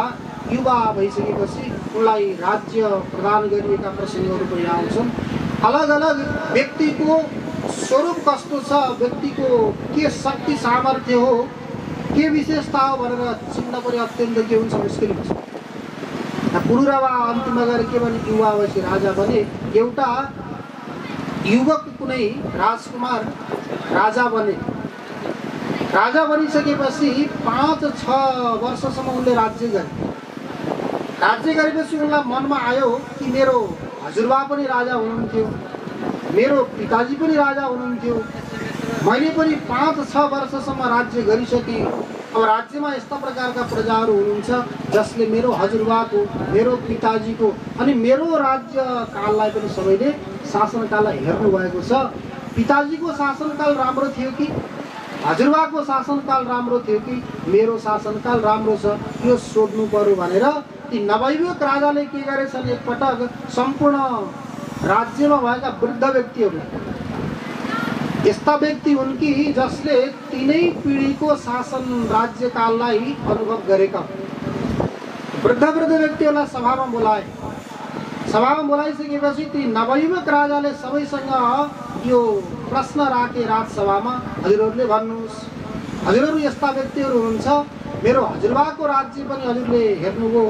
युवा भइसकेपछि उनलाई राज्य प्रदान गरिएका प्रसङ्गहरू पनि आउँछन्। अलग अलग व्यक्तिको स्वरूप कस्तो छ, व्यक्तिको के शक्ति सामर्थ्य हो, के विशेषता हो भनेर चिन्न पनि अत्यन्त के हुन्छ, मुस्किल हुन्छ। पुरुरवा अन्तिममा गएर के भने युवावशी राजा बने। एउटा युवक कुनै राजकुमार राजा बने। राजा बनिसकेपछि 5-6 वर्षसम्म उनले राज्य गरे। राज्य गरेपछि उनलाई मनमा आयो कि मेरो हजुरबा पनि राजा हुनुहुन्थ्यो, मेरो पिताजी पनि राजा हुनुहुन्थ्यो, मैले पनि 5-6 वर्षसम्म राज्य गरिसकेँ। अब राज्यमा यस्ता प्रकारका प्रजाहरू हुनुहुन्छ जसले मेरो हजुरबाको, मेरो पिताजीको अनि मेरो राज्यकाललाई पनि सबैले शासनकाललाई हेर्नुभएको छ। पिताजीको शासनकाल राम्रो थियो कि हजुरबाको शासनकाल राम्रो थियो कि मेरो शासनकाल राम्रो छ, यो सोध्नु पर्यो भनेर ती नवयुवक राजाले के गरेछन्, एकपटक सम्पूर्ण राज्यमा भएका वृद्ध व्यक्तिहरू, यस्ता व्यक्ति हुन् कि जसले 3 पिँढीको शासन राज्यकाललाई अनुभव गरेका वृद्ध व्यक्तिहरूलाई सभामा बोलाए। सभामा बोलाइसकेपछि ती नवयुवक राजाले सबैसँग यो प्रश्न राखे राजसभामा, हजुरहरूले भन्नुहोस्, हजुरहरू यस्ता व्यक्तिहरू हुनुहुन्छ, मेरो हजुरबाको राज्य पनि हजुरले हेर्नुभयो,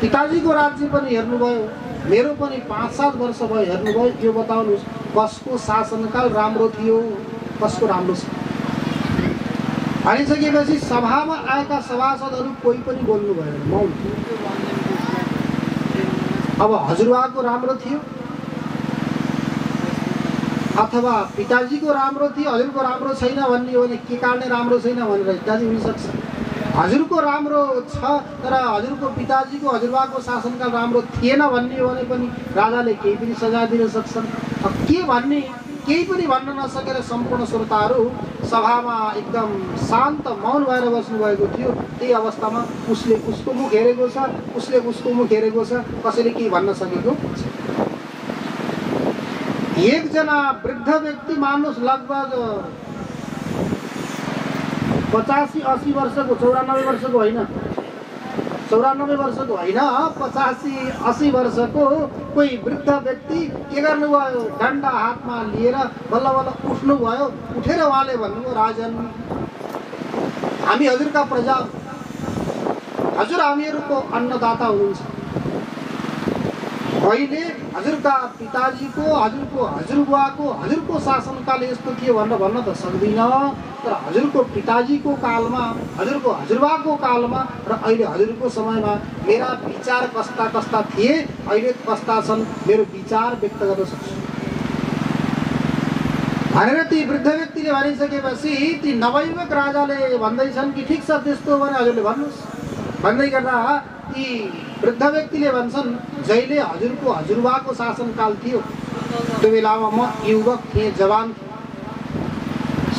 पिताजीको राज्य पनि हेर्नुभयो, मेरो पनि 5-7 वर्ष भयो हेर्नुभयो, यो बताउनुहोस् कसको शासनकाल राम्रो थियो, कसको राम्रो छ। भनिसकेपछि सभामा आएका सभासदहरू कोही पनि बोल्नु भएन, मौन। अब हजुरबाको राम्रो थियो अथवा पिताजीको राम्रो थियो, हजुरको राम्रो छैन भन्ने हो भने के कारणले राम्रो छैन भनेर इत्यादि हुनसक्छ। हजुरको राम्रो छ तर हजुरको पिताजीको, हजुरबाको शासनकाल राम्रो थिएन भन्ने हो भने पनि राजाले केही पनि सजाय दिन सक्छन्। अब के भन्ने, केही पनि भन्न नसकेर सम्पूर्ण श्रोताहरू सभामा एकदम शान्त मौन भएर बस्नुभएको थियो। त्यही अवस्थामा उसले उसको मुख हेरेको छ, उसले उसको मुख हेरेको छ, कसैले केही भन्न सकेको छैन। एकजना वृद्ध व्यक्ति मान्नुहोस् लगभग 85-80 वर्षको, 94 वर्षको होइन, 94 वर्षको होइन, 85-80 वर्षको कोही वृद्ध व्यक्ति के गर्नुभयो, डन्डा हातमा लिएर बल्ल बल्ल उठ्नुभयो। उठेर उहाँले भन्नुभयो, राजन, हामी हजुरका प्रजा, हजुर हामीहरूको अन्नदाता हुनुहुन्छ। पहिले हजुरका पिताजीको, हजुरको हजुरबुवाको, हजुरको शासनकाल यस्तो थियो भनेर भन्न त सक्दिनँ, तर हजुरको पिताजीको कालमा, हजुरको हजुरबाको कालमा र अहिले हजुरको समयमा मेरा विचार कस्ता कस्ता थिए, अहिले कस्ता छन्, मेरो विचार व्यक्त गर्न सक्छु भनेर ती वृद्ध व्यक्तिले भनिसकेपछि ती नवयुवक राजाले भन्दैछन् कि ठिक छ, त्यस्तो हो भने हजुरले भन्नुहोस्। भन्दै गर्दा ती वृद्ध व्यक्तिले भन्छन्, जहिले हजुरको हजुरबाको शासनकाल थियो त्यो बेलामा म युवक थिएँ, जवान थिएँ,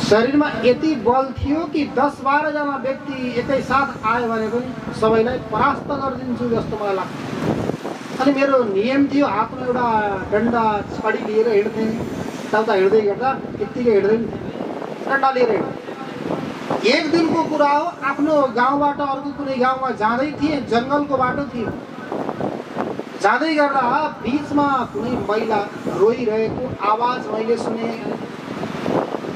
शरीरमा यति बल थियो कि 10-12 जना व्यक्ति एकैसाथ आयो भने पनि सबैलाई परास्त गरिदिन्छु जस्तो मलाई लाग्थ्यो। अनि मेरो नियम थियो, हातमा एउटा डन्डा छडी लिएर हिँड्थेँ, यताउता हिँड्दै गर्दा यत्तिकै हिँड्दैन, डन्डा लिएर हिँड्थेँ। एक दिनको कुरा हो, आफ्नो गाउँबाट अर्को कुनै गाउँमा जाँदै थिएँ, जङ्गलको बाटो थियो, जाँदै गर्दा बिचमा कुनै महिला रोइरहेको आवाज मैले सुने।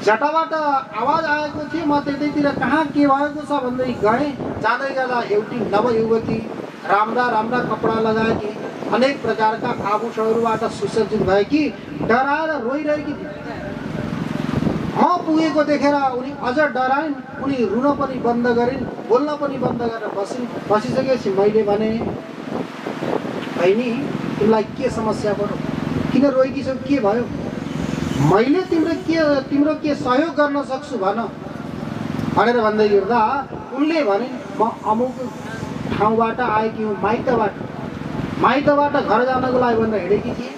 जटाबाट आवाज आएको थियो, म त्यतैतिर कहाँ के भएको छ भन्दै गएँ। जाँदै गर्दा एउटी नवयुवती राम्रा राम्रा कपडा लगाएकी, अनेक प्रकारका आभूषणहरूबाट सुसज्जित भएकी, डराएर रोइरहेकी थिए। म पुगेको देखेर उनी अझ डराइन्, उनी रुन पनि बन्द गरिन्, बोल्न पनि बन्द गरेर बसिन्। बसिसकेपछि मैले भने, बहिनी तिमीलाई के समस्या पर्यो, किन रोएकी छौ, के भयो, मैले तिम्रो के सहयोग गर्न सक्छु भन भनेर भन्दै गर्दा उनले भने, म अमुक ठाउँबाट आएकी हुँ, माइतबाट घर जानको लागि भनेर हिँडेकी थिएँ।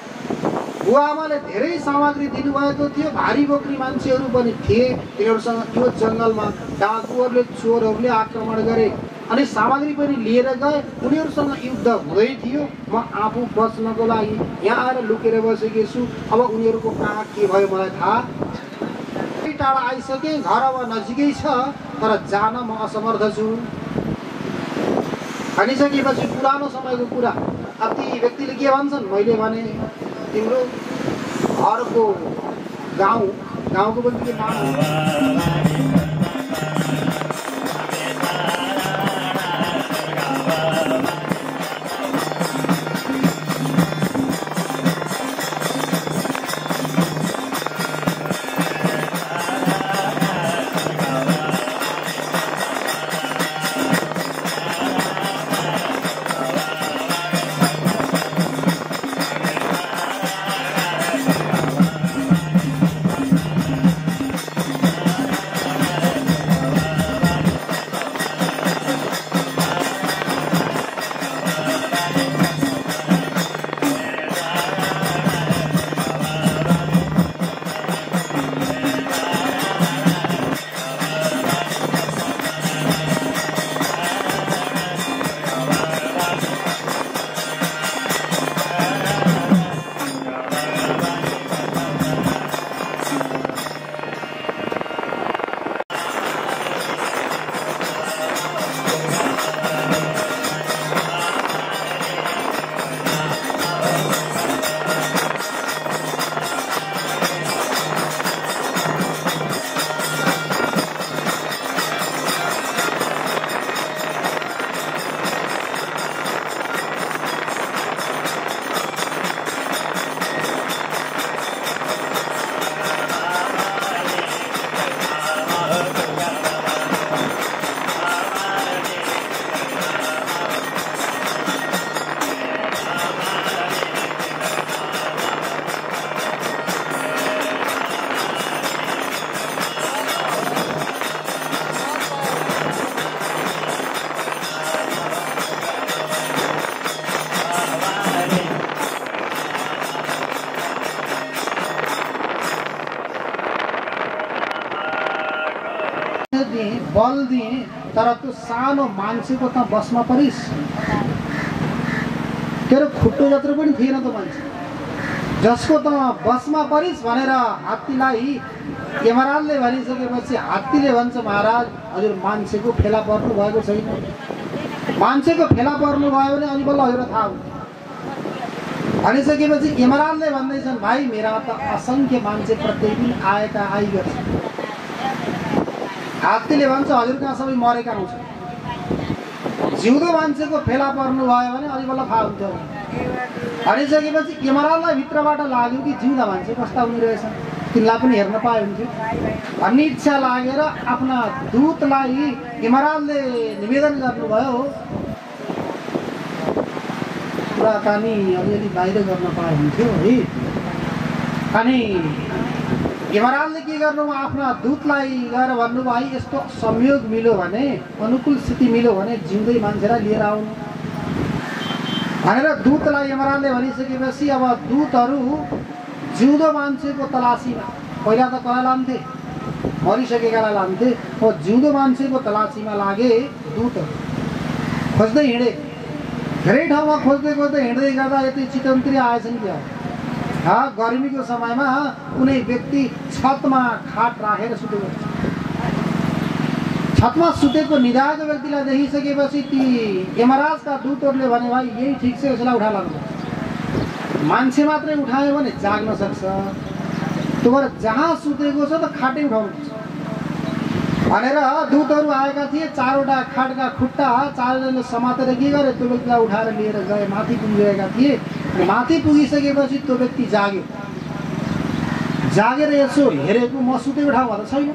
बुवा आमाले धेरै सामग्री दिनुभएको थियो, भारी बोक्री मान्छेहरू पनि थिए, तिनीहरूसँग यो जङ्गलमा डाकुहरूले, चोरहरूले आक्रमण गरे अनि सामग्री पनि लिएर गए, उनीहरूसँग युद्ध हुँदै थियो। म आफू बच्नको लागि यहाँ आएर लुकेर बसेकी छु। अब उनीहरूको कहाँ के भयो मलाई थाहा, टाढा आइसकेँ, घर अब नजिकै छ तर जान म असमर्थ छु भनिसकेपछि पुरानो समयको कुरा। अब ती व्यक्तिले के भन्छन्, मैले भने तिम्रो घरको गाउँको पनि के नाम बल दिए तर त्यो सानो मान्छेको त बसमा परिस् तेरो खुट्टो जत्रो पनि थिएन त मान्छे जसको त बसमा परिस् भनेर हात्तीलाई यमराजले भनिसकेपछि हात्तीले भन्छ महाराज हजुर मान्छेको फेला पर्नु भएको छैन मान्छेको फेला पर्नु भयो भने अनि बल्ल हजुर थाहा हुन्छ भनिसकेपछि यमराजले भन्दैछन् भाइ मेरा त असङ्ख्य मान्छे प्रत्येक दिन आएका आइगर्छ हात्तीले भन्छ हजुर कहाँ सबै मरेका हुन्छ जिउँदो मान्छेको फेला पर्नु भयो भने अलि बल्ल थाहा हुन्छ भनिसकेपछि यमराजलाई भित्रबाट लाग्यो कि जिउँदा मान्छे कस्ता हुने रहेछन् तिनलाई पनि हेर्न पाए हुन्थ्यो भन्ने इच्छा लागेर आफ्ना दूतलाई यमराजले निवेदन गर्नुभयो कुराकानी अलिअलि बाहिर गर्न पाए हुन्थ्यो है अनि यमराजले के गर्नु आफ्ना दूतलाई गएर भन्नुभयो भाइ यस्तो संयोग मिल्यो भने अनुकूल स्थिति मिल्यो भने जिउँदै मान्छेलाई लिएर आउनु भनेर दूतलाई यमराजले भनिसकेपछि अब दूतहरू जिउँदो मान्छेको तलासीमा पहिला त कसलाई लान्थे मरिसकेकालाई लान्थे अब जिउँदो मान्छेको तलासीमा लागे दूतहरू खोज्दै हिँडे धेरै ठाउँमा खोज्दै खोज्दै हिँड्दै गर्दा यति चितवनतिर आएछन् क्या गर्मीको समयमा कुनै व्यक्ति छतमा खाट राखेर सुतेको छतमा सुतेको निधाएको व्यक्तिलाई देखिसकेपछि ती यमराजका दूतहरूले भने भाइ यही ठिक छ यसलाई उठा लाग्नु मान्छे मात्रै उठायो भने जाग्न सक्छ त्यो भएर जहाँ सुतेको छ त खाटै उठाउनुपर्छ भनेर दूतहरू आएका थिए चारवटा खाटका खुट्टा चारजनाले समातेर के गरे त्यो व्यक्तिलाई उठाएर लिएर गए माथि पुगिरहेका थिए माथि पुगिसकेपछि त्यो व्यक्ति जाग्यो जागेर यसो हेरेको म सुतेको ठाउँमा त छैन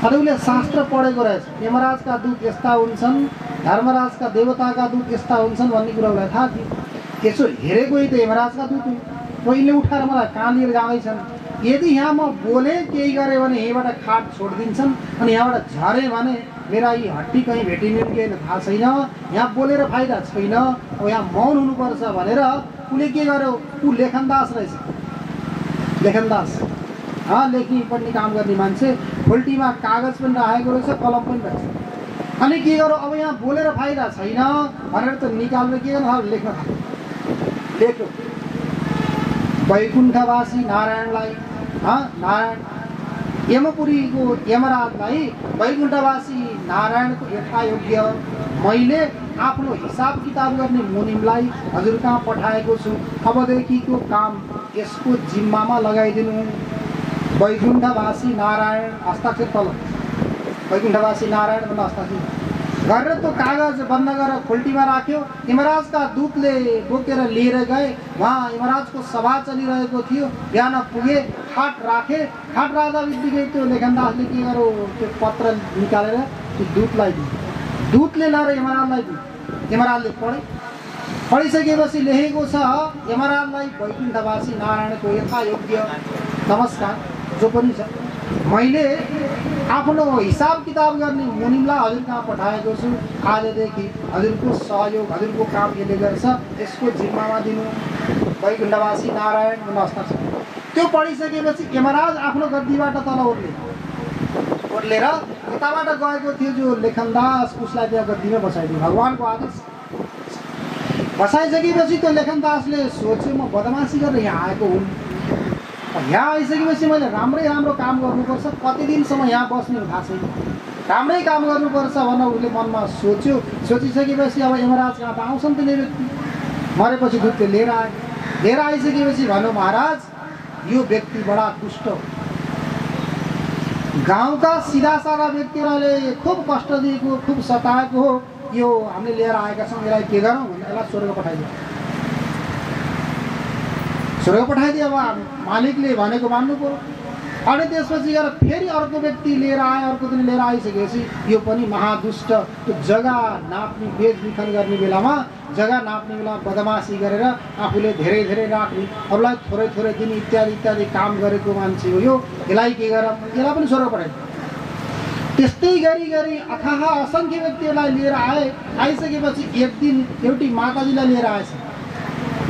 अनि उसले शास्त्र पढेको रहेछ यमराजका दूत यस्ता हुन्छन् धर्मराजका देवताका दूत यस्ता हुन्छन् भन्ने कुरा उसलाई थाहा थियो यसो हेरेको त यमराजका दूत पहिले उठाएर मलाई कहाँ लिएर जाँदैछन् यदि यहाँ म बोले केही गरेँ भने यहीँबाट खाट छोडिदिन्छन् अनि यहाँबाट झरेँ भने मेरा यी हड्डी कहीँ भेटिने कि थाहा छैन यहाँ बोलेर फाइदा छैन अब यहाँ मौन हुनुपर्छ भनेर उसले के गर्यो ऊ लेखनदास रहेछ लेखनदास लेख्ने पढ्ने काम गर्ने मान्छे खोल्टीमा कागज पनि राखेको रहेछ कलम पनि रहेछ अनि के गर्यो अब यहाँ बोलेर फाइदा छैन भनेर त निकालेर के गर्नु थाल्यो लेख्न थाल्यो लेख्यो वैकुण्ठवासी नारायणलाई नारायण यमपुरीको यमराजलाई वैकुण्ठवासी नारायणको यथायोग्य मैले आफ्नो हिसाब किताब गर्ने मुनिमलाई हजुर कहाँ पठाएको छु अबदेखिको काम यसको जिम्मामा लगाइदिनु वैकुण्ठवासी नारायण हस्ताक्षर तल वैकुण्ठवासी नारायण भन्दा हस्ताक्षर गरेर त्यो कागज बन्द गरेर खोल्टीमा राख्यो यमराजका दूतले बोकेर लिएर गए वहाँ यमराजको सभा चलिरहेको थियो बिहान पुगे खाट राखे खाट राख्दा बित्तिकै त्यो लेखनदासले के गर्यो त्यो पत्र निकालेर त्यो दूतलाई दियो दूतले ल्याएर यमराजलाई दियो यमराजले पढिसकेपछि लेखेको छ यमराजलाई वैकुण्ठवासी नारायणको यथायोग्य नमस्कार जो पनि छ मैले आफ्नो हिसाब किताब गर्ने मुनिमलाई हजुर कहाँ पठाएको छु आजदेखि हजुरको सहयोग हजुरको काम यसले गर्छ यसको जिम्मामा दिनु वैकुण्ठवासी नारायण हस्ताक्षर त्यो पढिसकेपछि यमराज आफ्नो गद्दीबाट तल ओर्लेर उताबाट गएको थियो जो लेखनदास उसलाई त्यहाँ गद्दीमा बसाइदियो भगवानको आदेश बसाइसकेपछि त्यो लेखनदासले सोच्यो म बदमासी गरेर यहाँ आएको हुँ यहाँ आइसकेपछि मैले राम्रो काम गर्नुपर्छ कति दिनसम्म यहाँ बस्ने थाहा छैन राम्रै काम गर्नुपर्छ भनेर उसले मनमा सोच्यो सोचिसकेपछि अब यमराज कहाँ त आउँछन् त व्यक्ति मरेपछि दुधले लिएर आइसकेपछि भन्यो महाराज यो व्यक्ति बडा दुष्ट हो, गाउँका सिधा साधा व्यक्तिहरूले खुब कष्ट दिएको, खुब सताएको हो, यो हामीले लिएर आएका छौँ, यसलाई के गरौँ भनेर यसलाई स्वर्ग पठाइदियो। स्वर्ग पठाइदियो। अब मालिकले भनेको मान्नु पर्यो। अनि त्यसपछि गएर फेरि अर्को व्यक्ति लिएर आए, अर्को दिन लिएर आइसकेपछि यो पनि महादुष्ट। त्यो जग्गा नाप्ने बेचबिखन गर्ने बेलामा, जग्गा नाप्ने बेलामा बदमासी गरेर आफूले धेरै धेरै राख्ने, अरूलाई थोरै थोरै दिने इत्यादि इत्यादि काम गरेको मान्छे हो यो। यसलाई के गर, यसलाई पनि स्वर्ग पठाइदियो। त्यस्तै गरी गरी अथाह असङ्ख्य व्यक्तिहरूलाई लिएर आइसकेपछि एक दिन एउटी माताजीलाई लिएर आएछ।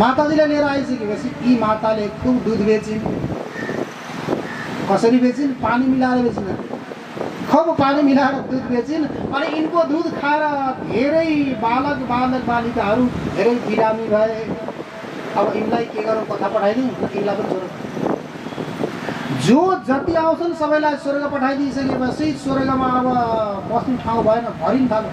माताजीलाई लिएर आइसकेपछि यी माताले खुब दुध बेचिन्। कसरी बेचिन्? पानी मिलाएर बेचिन्। खुब पानी मिलाएर दुध बेचिन्। अनि यिनको दुध खाएर धेरै बालक बालिकाहरू धेरै बिरामी भए। अब यिनलाई के गरौँ, कथा पठाइदिउँ, यिनलाई पनि स्वर्ग। जो जति आउँछन् सबैलाई स्वर्ग पठाइदिइसकेपछि स्वर्गमा अब बस्ने ठाउँ भएन, भरिन थाल्यो।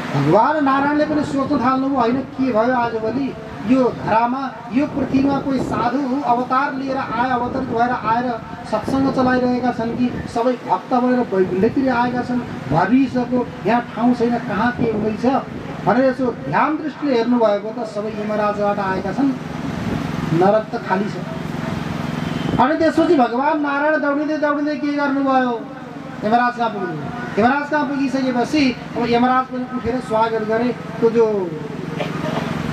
भगवान नारायणले पनि सोच्न थाल्नुभयो, होइन के भयो आजभोलि यो धरामा, यो पृथ्वीमा कोही साधु अवतार लिएर आए, अवतरित भएर आएर सत्सङ्ग चलाइरहेका छन् कि सबै भक्त भएर वैकुण्ठतिर आएका छन्, भरिसक्यो, यहाँ ठाउँ छैन, कहाँ के हुँदैछ भनेर यसो ध्यान दृष्टिले हेर्नुभएको त सबै यमराजबाट आएका छन्, नरक त खाली छ। अनि त्यसपछि भगवान नारायण दौडिँदै के गर्नुभयो, यमराज कहाँ पुग्नुभयो। यमराज कहाँ पुगिसकेपछि अब यमराज पनि उठेर स्वागत गरे। त्यो जो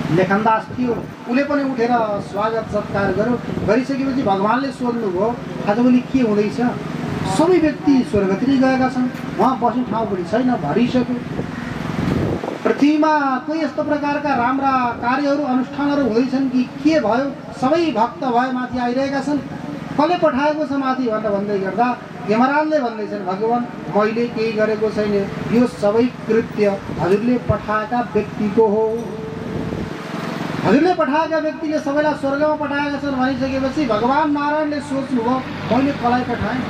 लेखनदास थियो उसले पनि उठेर स्वागत सत्कार गर्यो। गरिसकेपछि भगवानले सोध्नुभयो, आजभोलि के हुँदैछ? सबै व्यक्ति स्वर्गतिर गएका छन्, उहाँ बस्ने ठाउँ पनि छैन, भरिसक्यो। पृथ्वीमा कोही यस्तो प्रकारका राम्रा कार्यहरू अनुष्ठानहरू हुँदैछन् कि के भयो? सबै भक्त भए माथि आइरहेका छन्, कसले पठाएको छ माथि भनेर भन्दै गर्दा यमराजले भन्दैछन्, भगवान मैले केही गरेको छैन, यो सबै कृत्य हजुरले पठाएका व्यक्तिको हो। हजुरले पठाएका व्यक्तिले सबैलाई स्वर्गमा पठाएका छन् भनिसकेपछि भगवान नारायणले सोच्नुभयो, मैले कसलाई पठाएँ,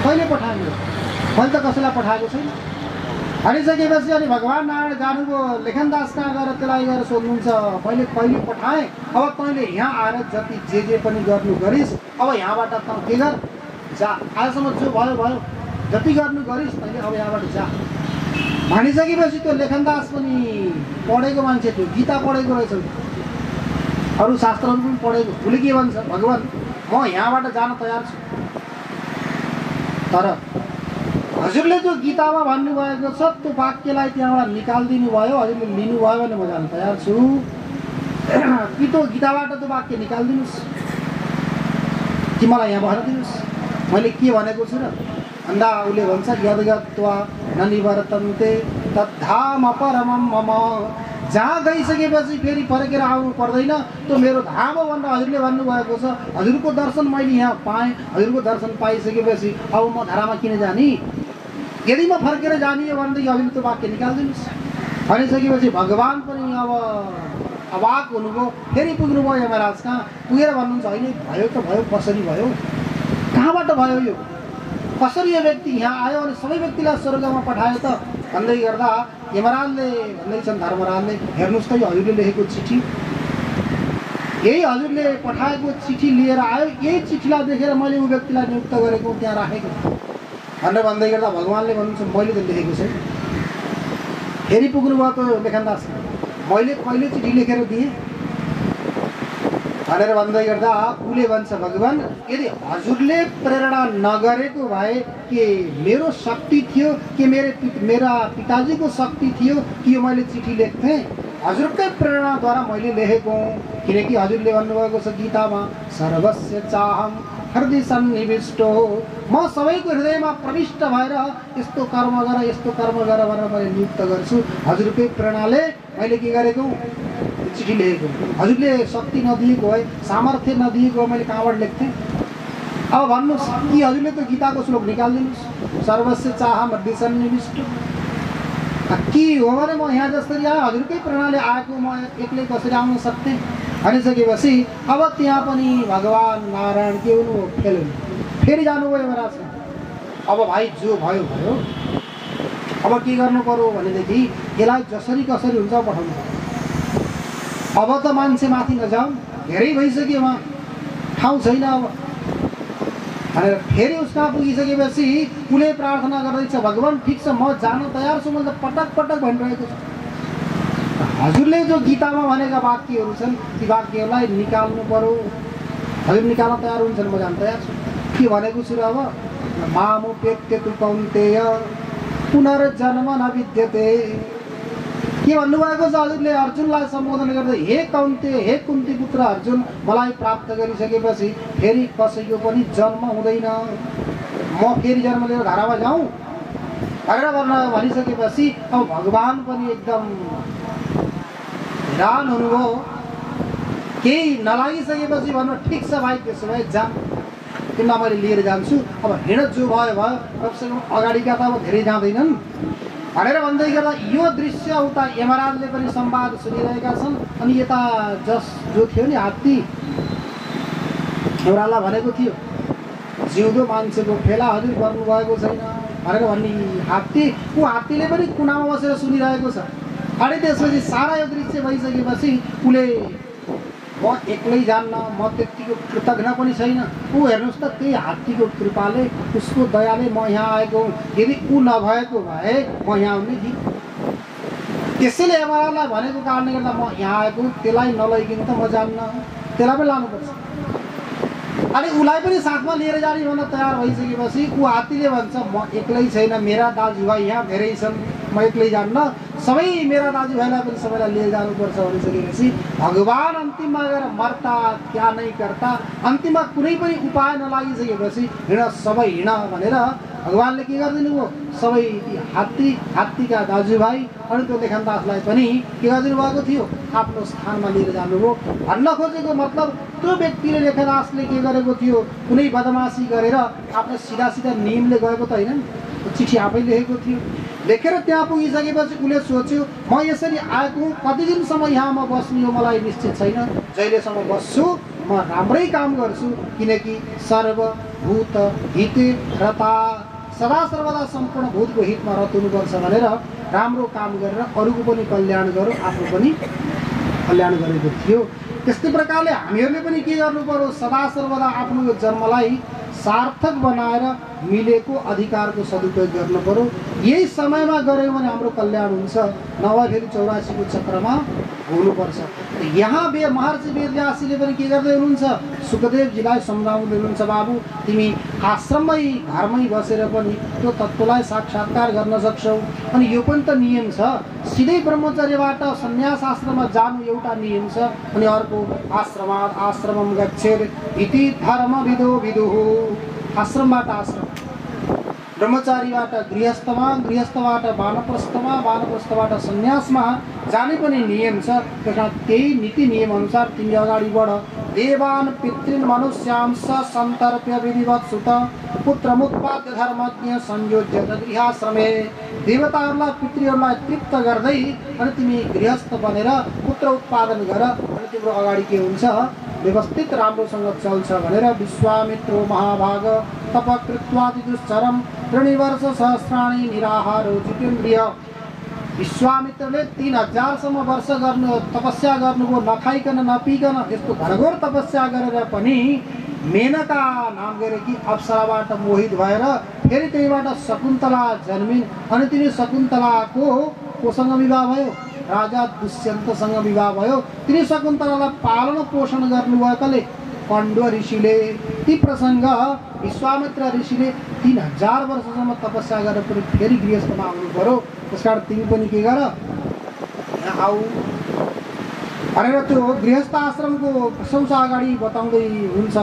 कहिले पठाएँ, मैले त कसैलाई पठाएको छैन भनिसकेपछि अनि भगवान नारायण जानुभयो लेखनदास कहाँ गएर त्यसलाई गएर सोध्नुहुन्छ, मैले कहिले पठाएँ, अब तैँले यहाँ आएर जति जे पनि गर्नु गरिस्, अब यहाँबाट त के गर, जा, आजसम्म जो भयो जति गर्नु गरिस् तैँले अब यहाँबाट जा भनिसकेपछि त्यो लेखनदास पनि पढेको मान्छे थियो, गीता पढेको रहेछ, अरू शास्त्रहरू पनि पढेको। उसले के भन्छ, भगवान म यहाँबाट जान तयार छु, तर हजुरले जो गीतामा भन्नुभएको छ त्यो वाक्यलाई त्यहाँबाट निकालिदिनु भयो, हजुरले लिनुभयो भने म जान तयार छु, कि त्यो गीताबाट त्यो वाक्य निकालिदिनुहोस्, कि मलाई यहाँ भएर दिनुहोस्, मैले के भनेको छु र भन्दा उसले भन्छ, यद्गत्वा न निवर्तन्ते तद्धाम परमं मम। जहाँ गइसकेपछि फेरि फर्केर आउनु पर्दैन, त्यो मेरो धाम हो भनेर हजुरले भन्नुभएको छ। हजुरको दर्शन मैले यहाँ पाएँ, हजुरको दर्शन पाइसकेपछि अब म धरामा किन जाने, यदि म फर्केर जाने हो भनेदेखि हजुरले त्यो वाक्य निकालिदिनुहोस् भनिसकेपछि भगवान पनि अब अवाक हुनुभयो। फेरि पुग्नुभयो यमराज कहाँ, पुगेर भन्नुहुन्छ, होइन भयो त भयो, कसरी भयो, कहाँबाट भयो यो, कसरी यो व्यक्ति यहाँ आयो अनि सबै व्यक्तिलाई स्वर्गमा पठायो त भन्दै गर्दा यमराजले भन्दैछन्, धर्मराजले हेर्नुहोस् त यो हजुरले लेखेको चिठी, यही हजुरले पठाएको चिठी लिएर आयो, यही चिठीलाई देखेर मैले ऊ व्यक्तिलाई नियुक्त गरेको, त्यहाँ राखेको भनेर भन्दै गर्दा भगवानले भन्नुहुन्छ, मैले त लेखेको छैन। फेरि पुग्नुभयो त्यो लेखनदास, मैले कहिले चिठी लेखेर दिएँ भनेर भन्दै गर्दा उसले भन्छ, भगवान यदि हजुरले प्रेरणा नगरेको भए के मेरो शक्ति थियो, कि मेरा पिताजीको शक्ति थियो कि यो मैले चिठी लेख्थेँ, हजुरकै प्रेरणाद्वारा मैले लेखेको हुँ। किनकि हजुरले भन्नुभएको छ गीतामा, सर्वस्य चाहम हृदय सन्निविष्टो, म सबैको हृदयमा प्रविष्ट भएर यस्तो कर्म गर, यस्तो कर्म गर भनेर मैले नियुक्त गर्छु। हजुरकै प्रेरणाले मैले के गरेको, चिठी लेखेको। हजुरले शक्ति नदिएको भए, सामर्थ्य नदिएको भए मैले कहाँबाट लेख्थेँ। अब भन्नुहोस् कि हजुरले त गीताको श्लोक निकालिदिनुहोस्, सर्वस्य चाहम हृदय सन्निविष्टो, के हो भने म यहाँ जसरी आएँ हजुरकै प्रेरणाले आएको, म एक्लै कसरी आउन सक्थेँ भनिसकेपछि अब त्यहाँ पनि भगवान नारायण के हुनु, फेल हुनु, फेरि जानुभयो यमराज। अब भाइ जो भयो भयो, अब के गर्नु पर्यो भनेदेखि यसलाई जसरी कसरी हुन्छ पठाउनु पर्यो। अब त मान्छे माथि नजाऊ, धेरै भइसक्यो, उहाँ ठाउँ छैन अब भनेर फेरि उसमा पुगिसकेपछि उसले प्रार्थना गर्दैछ, भगवान् ठिक छ म जान तयार छु, मैले त पटक पटक भनिरहेको छु। हजुरले जो गीतामा भनेका वाक्यहरू छन् ती वाक्यहरूलाई निकाल्नु पर्यो। हजुर निकाल्न तयार हुन्छन्, म जान तयार छु। के भनेको छु र अब, मामुपेत्य तु कौन्तेय पुनर्जन्म न विद्यते। के भन्नुभएको छ हजुरले अर्जुनलाई सम्बोधन गर्दै, हे कौन्ते, हे कुन्ती पुत्र अर्जुन, मलाई प्राप्त गरिसकेपछि फेरि कसैको पनि जन्म हुँदैन, म फेरि जन्म लिएर घरमा जाउँ भनेर भनिसकेपछि अब भगवान् पनि एकदम हैरान हुनुभयो। केही नलागिसकेपछि भन्नु, ठिक छ भाइ, त्यसो भए जा, तिमीलाई मैले लिएर जान्छु, अब हिँड, जो भयो भयो, कमसेकम अगाडिका त अब धेरै जाँदैनन् भनेर भन्दै गर्दा यो दृश्य उता यमराजले पनि संवाद सुनिरहेका छन्। अनि यता जो थियो नि हात्ती, एउटालाई भनेको थियो जिउँदो मान्छेको फेला हजुर गर्नुभएको छैन भनेर भन्ने हात्ती, ऊ हात्तीले पनि कुनामा बसेर सुनिरहेको छ। अनि त्यसपछि सारा यो दृश्य भइसकेपछि उसले, म एक्लै जान्न, म त्यतिको कृतज्ञ पनि छैन, ऊ हेर्नुहोस् त त्यही हात्तीको कृपाले, उसको दयाले म यहाँ आएको हुँ, यदि ऊ नभएको भए म यहाँ आउने थिएँ। त्यसैले यमराजलाई भनेको कारणले गर्दा म यहाँ आएको हुँ, त्यसलाई नलैकिन त म जान्न, त्यसलाई पनि लानुपर्छ। अनि उसलाई पनि साथमा लिएर जाने भन्न तयार भइसकेपछि ऊ हात्तीले भन्छ, म एक्लै छैन, मेरा दाजुभाइ यहाँ धेरै छन्, म एक्लै जान्न, सबै मेरा दाजुभाइलाई पनि सबैलाई लिएर जानुपर्छ भनिसकेपछि भगवान् अन्तिममा गएर मर्ता क्या नै गर्दा, अन्तिममा कुनै पनि उपाय नलागिसकेपछि हिँड सबै हिँड भनेर भगवान्ले के गरिदिनु भयो, सबै हात्तीका दाजुभाइ अनि त्यो लेखनदासलाई पनि के गरिदिनु भएको थियो, आफ्नो स्थानमा लिएर जानुभयो। भन्न खोजेको मतलब त्यो व्यक्तिले, लेखनदासले के गरेको थियो, कुनै बदमासी गरेर आफ्नो सिधा सिधा नियमले गएको त होइन, चिठी आफै लेखेको थियो। लेखेर त्यहाँ पुगिसकेपछि उसले सोच्यो, म यसरी आएको हुँ, कति दिनसम्म यहाँ म बस्ने हो मलाई निश्चित छैन, जहिलेसम्म बस्छु म राम्रै काम गर्छु, किनकि सर्वभूत हित रता, सदा सर्वदा सम्पूर्ण भूतको हितमा रत हुनुपर्छ भनेर राम्रो काम गरेर अरूको पनि कल्याण गरौँ, आफ्नो पनि कल्याण गरेको थियो। त्यस्तै प्रकारले हामीहरूले पनि के गर्नु पर्यो, सदा सर्वदा आफ्नो यो जन्मलाई सार्थक बनाएर मिलेको अधिकारको सदुपयोग गर्नु पर्यो। यही समयमा गऱ्यौँ भने हाम्रो कल्याण हुन्छ, नभए फेरि 84को चक्रमा हुनुपर्छ। यहाँ महर्षि वेदव्यासले पनि के गर्दै हुनुहुन्छ, सुखदेवजीलाई सम्झाउँदै हुनुहुन्छ, बाबु तिमी आश्रममै घरमै बसेर पनि त्यो तत्त्वलाई साक्षात्कार गर्न सक्छौ। अनि यो पनि त नियम छ, सिधै ब्रह्मचर्यबाट सन्यास आश्रममा जानु एउटा नियम छ, अनि अर्को आश्रमात् आश्रमम गच्छेत् इति धर्मविदो विदुः। आश्रमबाट आश्रम, ब्रह्मचारीबाट गृहस्थमा, गृहस्थबाट वानप्रस्थमा, वानप्रस्थबाट सन्यासमा जाने पनि नियम छ। त्यस कारण त्यही नीति नियम अनुसार तिमी अगाडि बढ। देवान् पितृन् मनुष्यांश सन्तर्प्य विधिवत् सुत पुत्रमुत्पाद्य धर्मज्ञ संयोज्य गृहाश्रमे। देवताहरूलाई पितृहरूलाई तृप्त गर्दै अनि तिमी गृहस्थ बनेर पुत्र उत्पादन गर, अनि तिम्रो अगाडि के हुन्छ, व्यवस्थित राम्रोसँग चल्छ भनेर विश्वामित्रो महाभाग तप कृत्वादि दुश्चरम त्रिवर्ष सहस्राणि निराहारो जितेन्द्रिय। विश्वामित्रले 3000सम्म वर्ष तपस्या गर्नुभयो, नखाइकन नपिकन, यस्तो घरघोर तपस्या गरेर पनि मेनका नाम गरेकी अप्सराबाट मोहित भएर फेरि त्यहीबाट शकुन्तला जन्मिन्। अनि तिनी शकुन्तलाको कोसँग विवाह भयो, राजा दुष्यन्तसँग विवाह भयो। तिनी शकुन्तलालाई पालन पोषण गर्नुभएकोले पाण्डव ऋषिले, ती प्रसङ्ग विश्वामित्र ऋषिले 3000 वर्षसम्म तपस्या गरेर पनि फेरि गृहस्थमा आउनु पर्यो। त्यस कारण तिमी पनि के गर, आऊ भनेर त्यो गृहस्थ आश्रमको प्रशंसा अगाडि बताउँदै हुन्छ।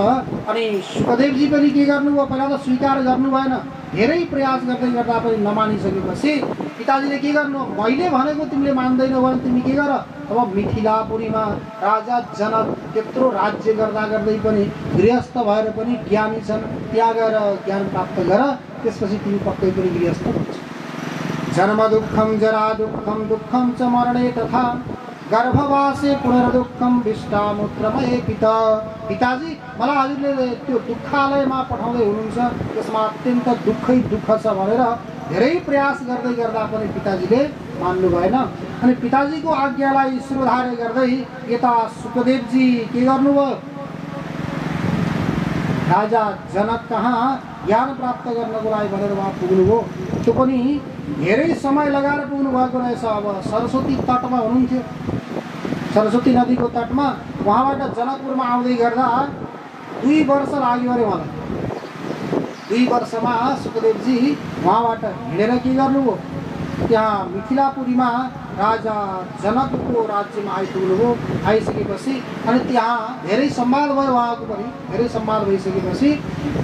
अनि सुखदेवजी पनि के गर्नुभयो, पहिला त स्वीकार गर्नु भएन, धेरै प्रयास गर्दै गर्दा पनि नमानिसकेपछि पिताजीले के गर्नु, मैले भनेको तिमीले मान्दैनौ भने तिमी के गर, अब मिथिलापुरीमा राजा जनक त्यत्रो राज्य गर्दा गर्दै पनि गृहस्थ भएर पनि ज्ञानी छन्, त्यहाँ गएर ज्ञान प्राप्त गर, त्यसपछि तिमी पक्कै पनि गृहस्थ हुन्छ। जन्म दुःखम जरा दुःखम दुःखम च मरणे तथा गर्भवासे पुनर्दुःखम विष्टामूत्रमय पिता। पिताजी मलाई हजुरले त्यो दुःखालयमा पठाउँदै हुनुहुन्छ, त्यसमा अत्यन्त दुःखै दुःख छ भनेर धेरै प्रयास गर्दै गर्दा पनि पिताजीले मान्नु भएन। अनि पिताजीको आज्ञालाई शिरोधार्य गर्दै यता सुखदेवजी के गर्नुभयो, राजा जनक कहाँ ज्ञान प्राप्त गर्नको लागि भनेर उहाँ पुग्नुभयो। त्यो पनि धेरै समय लगाएर पुग्नु भएको रहेछ। अब सरस्वती तटमा हुनुहुन्थ्यो, सरस्वती नदीको तटमा। उहाँबाट जनकपुरमा आउँदै गर्दा 2 वर्ष लाग्यो अरे उहाँलाई। 2 वर्षमा सुखदेवजी उहाँबाट हिँडेर के गर्नुभयो, त्यहाँ मिथिलापुरीमा राजा जनकको राज्यमा आइपुग्नुभयो। आइसकेपछि अनि त्यहाँ धेरै सम्वाद भयो उहाँको पनि। धेरै सम्वाद भइसकेपछि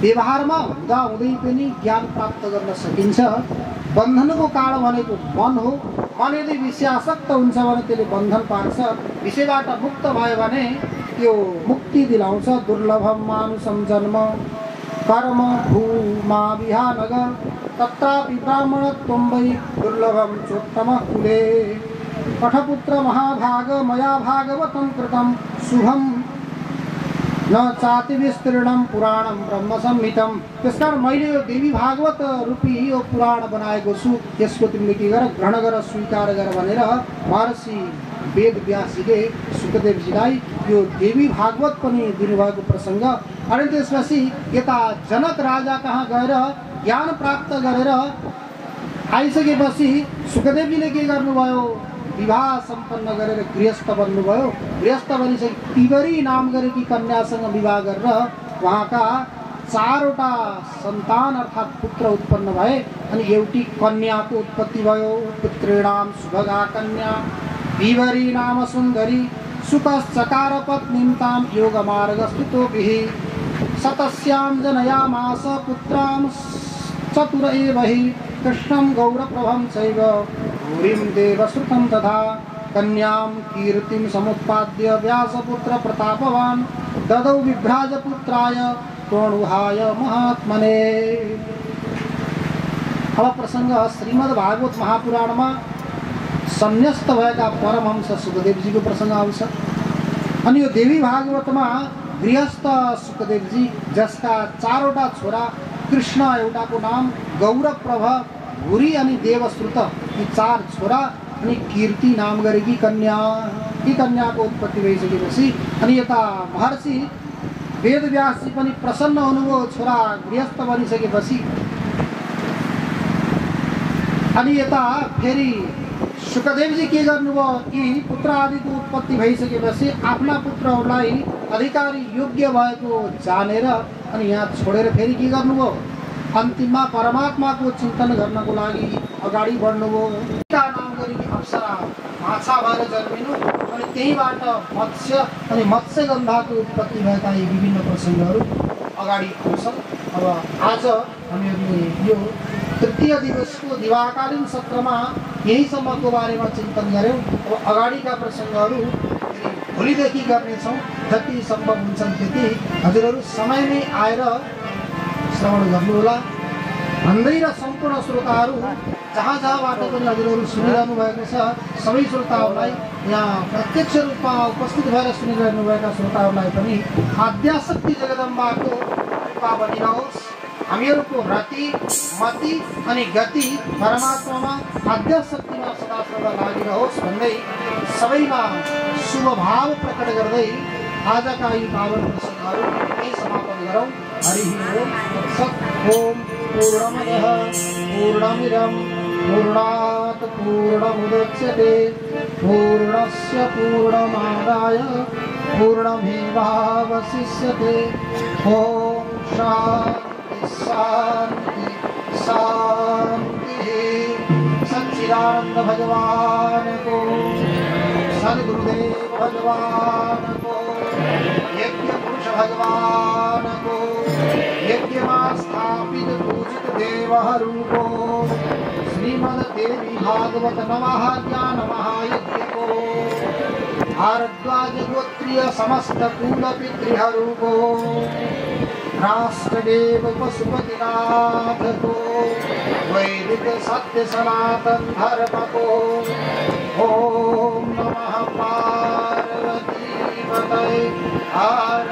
व्यवहारमा हुँदा हुँदै पनि ज्ञान प्राप्त गर्न सकिन्छ। बन्धनको कारण भनेको मन हो। मन यदि विषयासक्त हुन्छ भने त्यसले बन्धन पार्छ। विषयबाट मुक्त भयो भने त्यो मुक्ति दिलाउँछ। दुर्लभम मानुषम जन्म कर्म भूमा विहानग तत्रापि ब्राह्मणत्वं वै दुर्लभम चोत्तम कुले पठपुत्र महाभाग मया भागवतं कृतं शुभम न चाति विस्तीर्णम पुराणम ब्रह्म संहितम। त्यसकारण मैले यो देवी भागवत रूपी यो पुराण बनाएको छु, यसको तिमीले के गर, ग्रहण गर, स्वीकार गर भनेर महर्षि वेद व्यासजीले सुखदेवजीलाई यो देवी भागवत पनि दिनुभएको प्रसङ्ग। अनि त्यसपछि यता जनक राजा कहाँ गएर ज्ञान प्राप्त गरेर आइसकेपछि सुखदेवजीले के गर्नुभयो, विवाह सम्पन्न गरेर गृहस्थ बन्नुभयो। गृहस्थ बनिसके तिवरी नाम गरेकी कन्यासँग विवाह गरेर उहाँका 4वटा सन्तान अर्थात् पुत्र उत्पन्न भए। अनि एउटी कन्याको उत्पत्ति भयो। पुत्रेणाम सुभगा कन्या विवरी नाम सुन्दरी सुखश्चकार पत्नीं तां योगमार्गस्तुतोभिः सतस्यां जनयामास पुत्रां चतुर एव हि कृष्णं गौरप्रभं चैव भूरिं देवश्रुतं तथा कन्यां कीर्तिं समुत्पाद्य व्यासपुत्र प्रतापवान् ददौ विभ्राजपुत्राय प्रणुहाय महात्मने। अब प्रसङ्ग श्रीमद् भागवत महापुराणमा सन्यस्त भएका परमहंस सुखदेवजीको प्रसङ्ग आउँछ। अनि यो देवी भागवतमा गृहस्थ सुखदेवजी जसका 4वटा छोरा, कृष्ण एउटाको नाम, गौरप्रभ, भूरी अनि देवश्रुत, यी 4 छोरा अनि कीर्ति नाम गरेकी कन्या। यी कन्याको उत्पत्ति भइसकेपछि अनि यता महर्षि वेदव्यासजी पनि प्रसन्न हुनुभयो छोरा गृहस्थ बनिसकेपछि। अनि यता फेरि सुखदेवजी के गर्नुभयो कि पुत्र आदिको उत्पत्ति भइसकेपछि आफ्ना पुत्रहरूलाई अधिकारी योग्य भएको जानेर अनि यहाँ छोडेर फेरि के गर्नुभयो, अन्तिममा परमात्माको चिन्तन गर्नको लागि अगाडि बढ्नुभयो। सीता नाम गरेकी अप्सरा माछा भएर जन्मिनु अनि त्यहीबाट मत्स्य अनि मत्स्यगन्धाको उत्पत्ति भएका यी विभिन्न प्रसङ्गहरू अगाडि आउँछन्। अब आज हामीहरूले यो तृतीय दिवसको दिवाकालीन सत्रमा यहीसम्मको बारेमा चिन्तन गऱ्यौँ। अब अगाडिका प्रसङ्गहरू भोलिदेखि गर्नेछौँ। जति सम्भव हुन्छन् त्यति हजुरहरू समयमै आएर श्रवण गर्नुहोला भन्दै र सम्पूर्ण श्रोताहरू जहाँ जहाँबाट पनि हजुरहरू सुनिरहनु भएको छ सबै श्रोताहरूलाई, यहाँ प्रत्यक्ष रूपमा उपस्थित भएर सुनिरहनुभएका श्रोताहरूलाई पनि आद्याशक्ति जगदम्बाको कृपा बनिरहोस्। हामीहरूको रति मति अनि गति परमात्मामा आद्याशक्तिमा सदा सर्वदा लागिरहोस् भन्दै सबैमा शुभ भाव प्रकट गर्दै आजका यी पावन प्रसङ्गहरू यही समापन गरौँ। हरि ओम तत्सत्। ओम पूर्णमदः पूर्णमिदं पूर्णात् पूर्णमुदच्यते पूर्णस्य पूर्णमादाय पूर्णमेवावशिष्यते। ओम शान्ति शान्ति शान्ति। सच्चिदानंद भगवान को, सद्गुरुदेव भगवान को, यज्ञ पुरुष भगवान को, यज्ञ में स्थापित पूजित देवहरू को, श्रीमद् देवी भागवत नमः ज्ञान महायज्ञ को, भारद्वाज गोत्रीय समस्त कुल पितृहरू को, राष्ट्रदेव पशुपतिनाथ को, वैदिक सत्य सनातन धर्म को। ओम नमः पार्वती पतये हर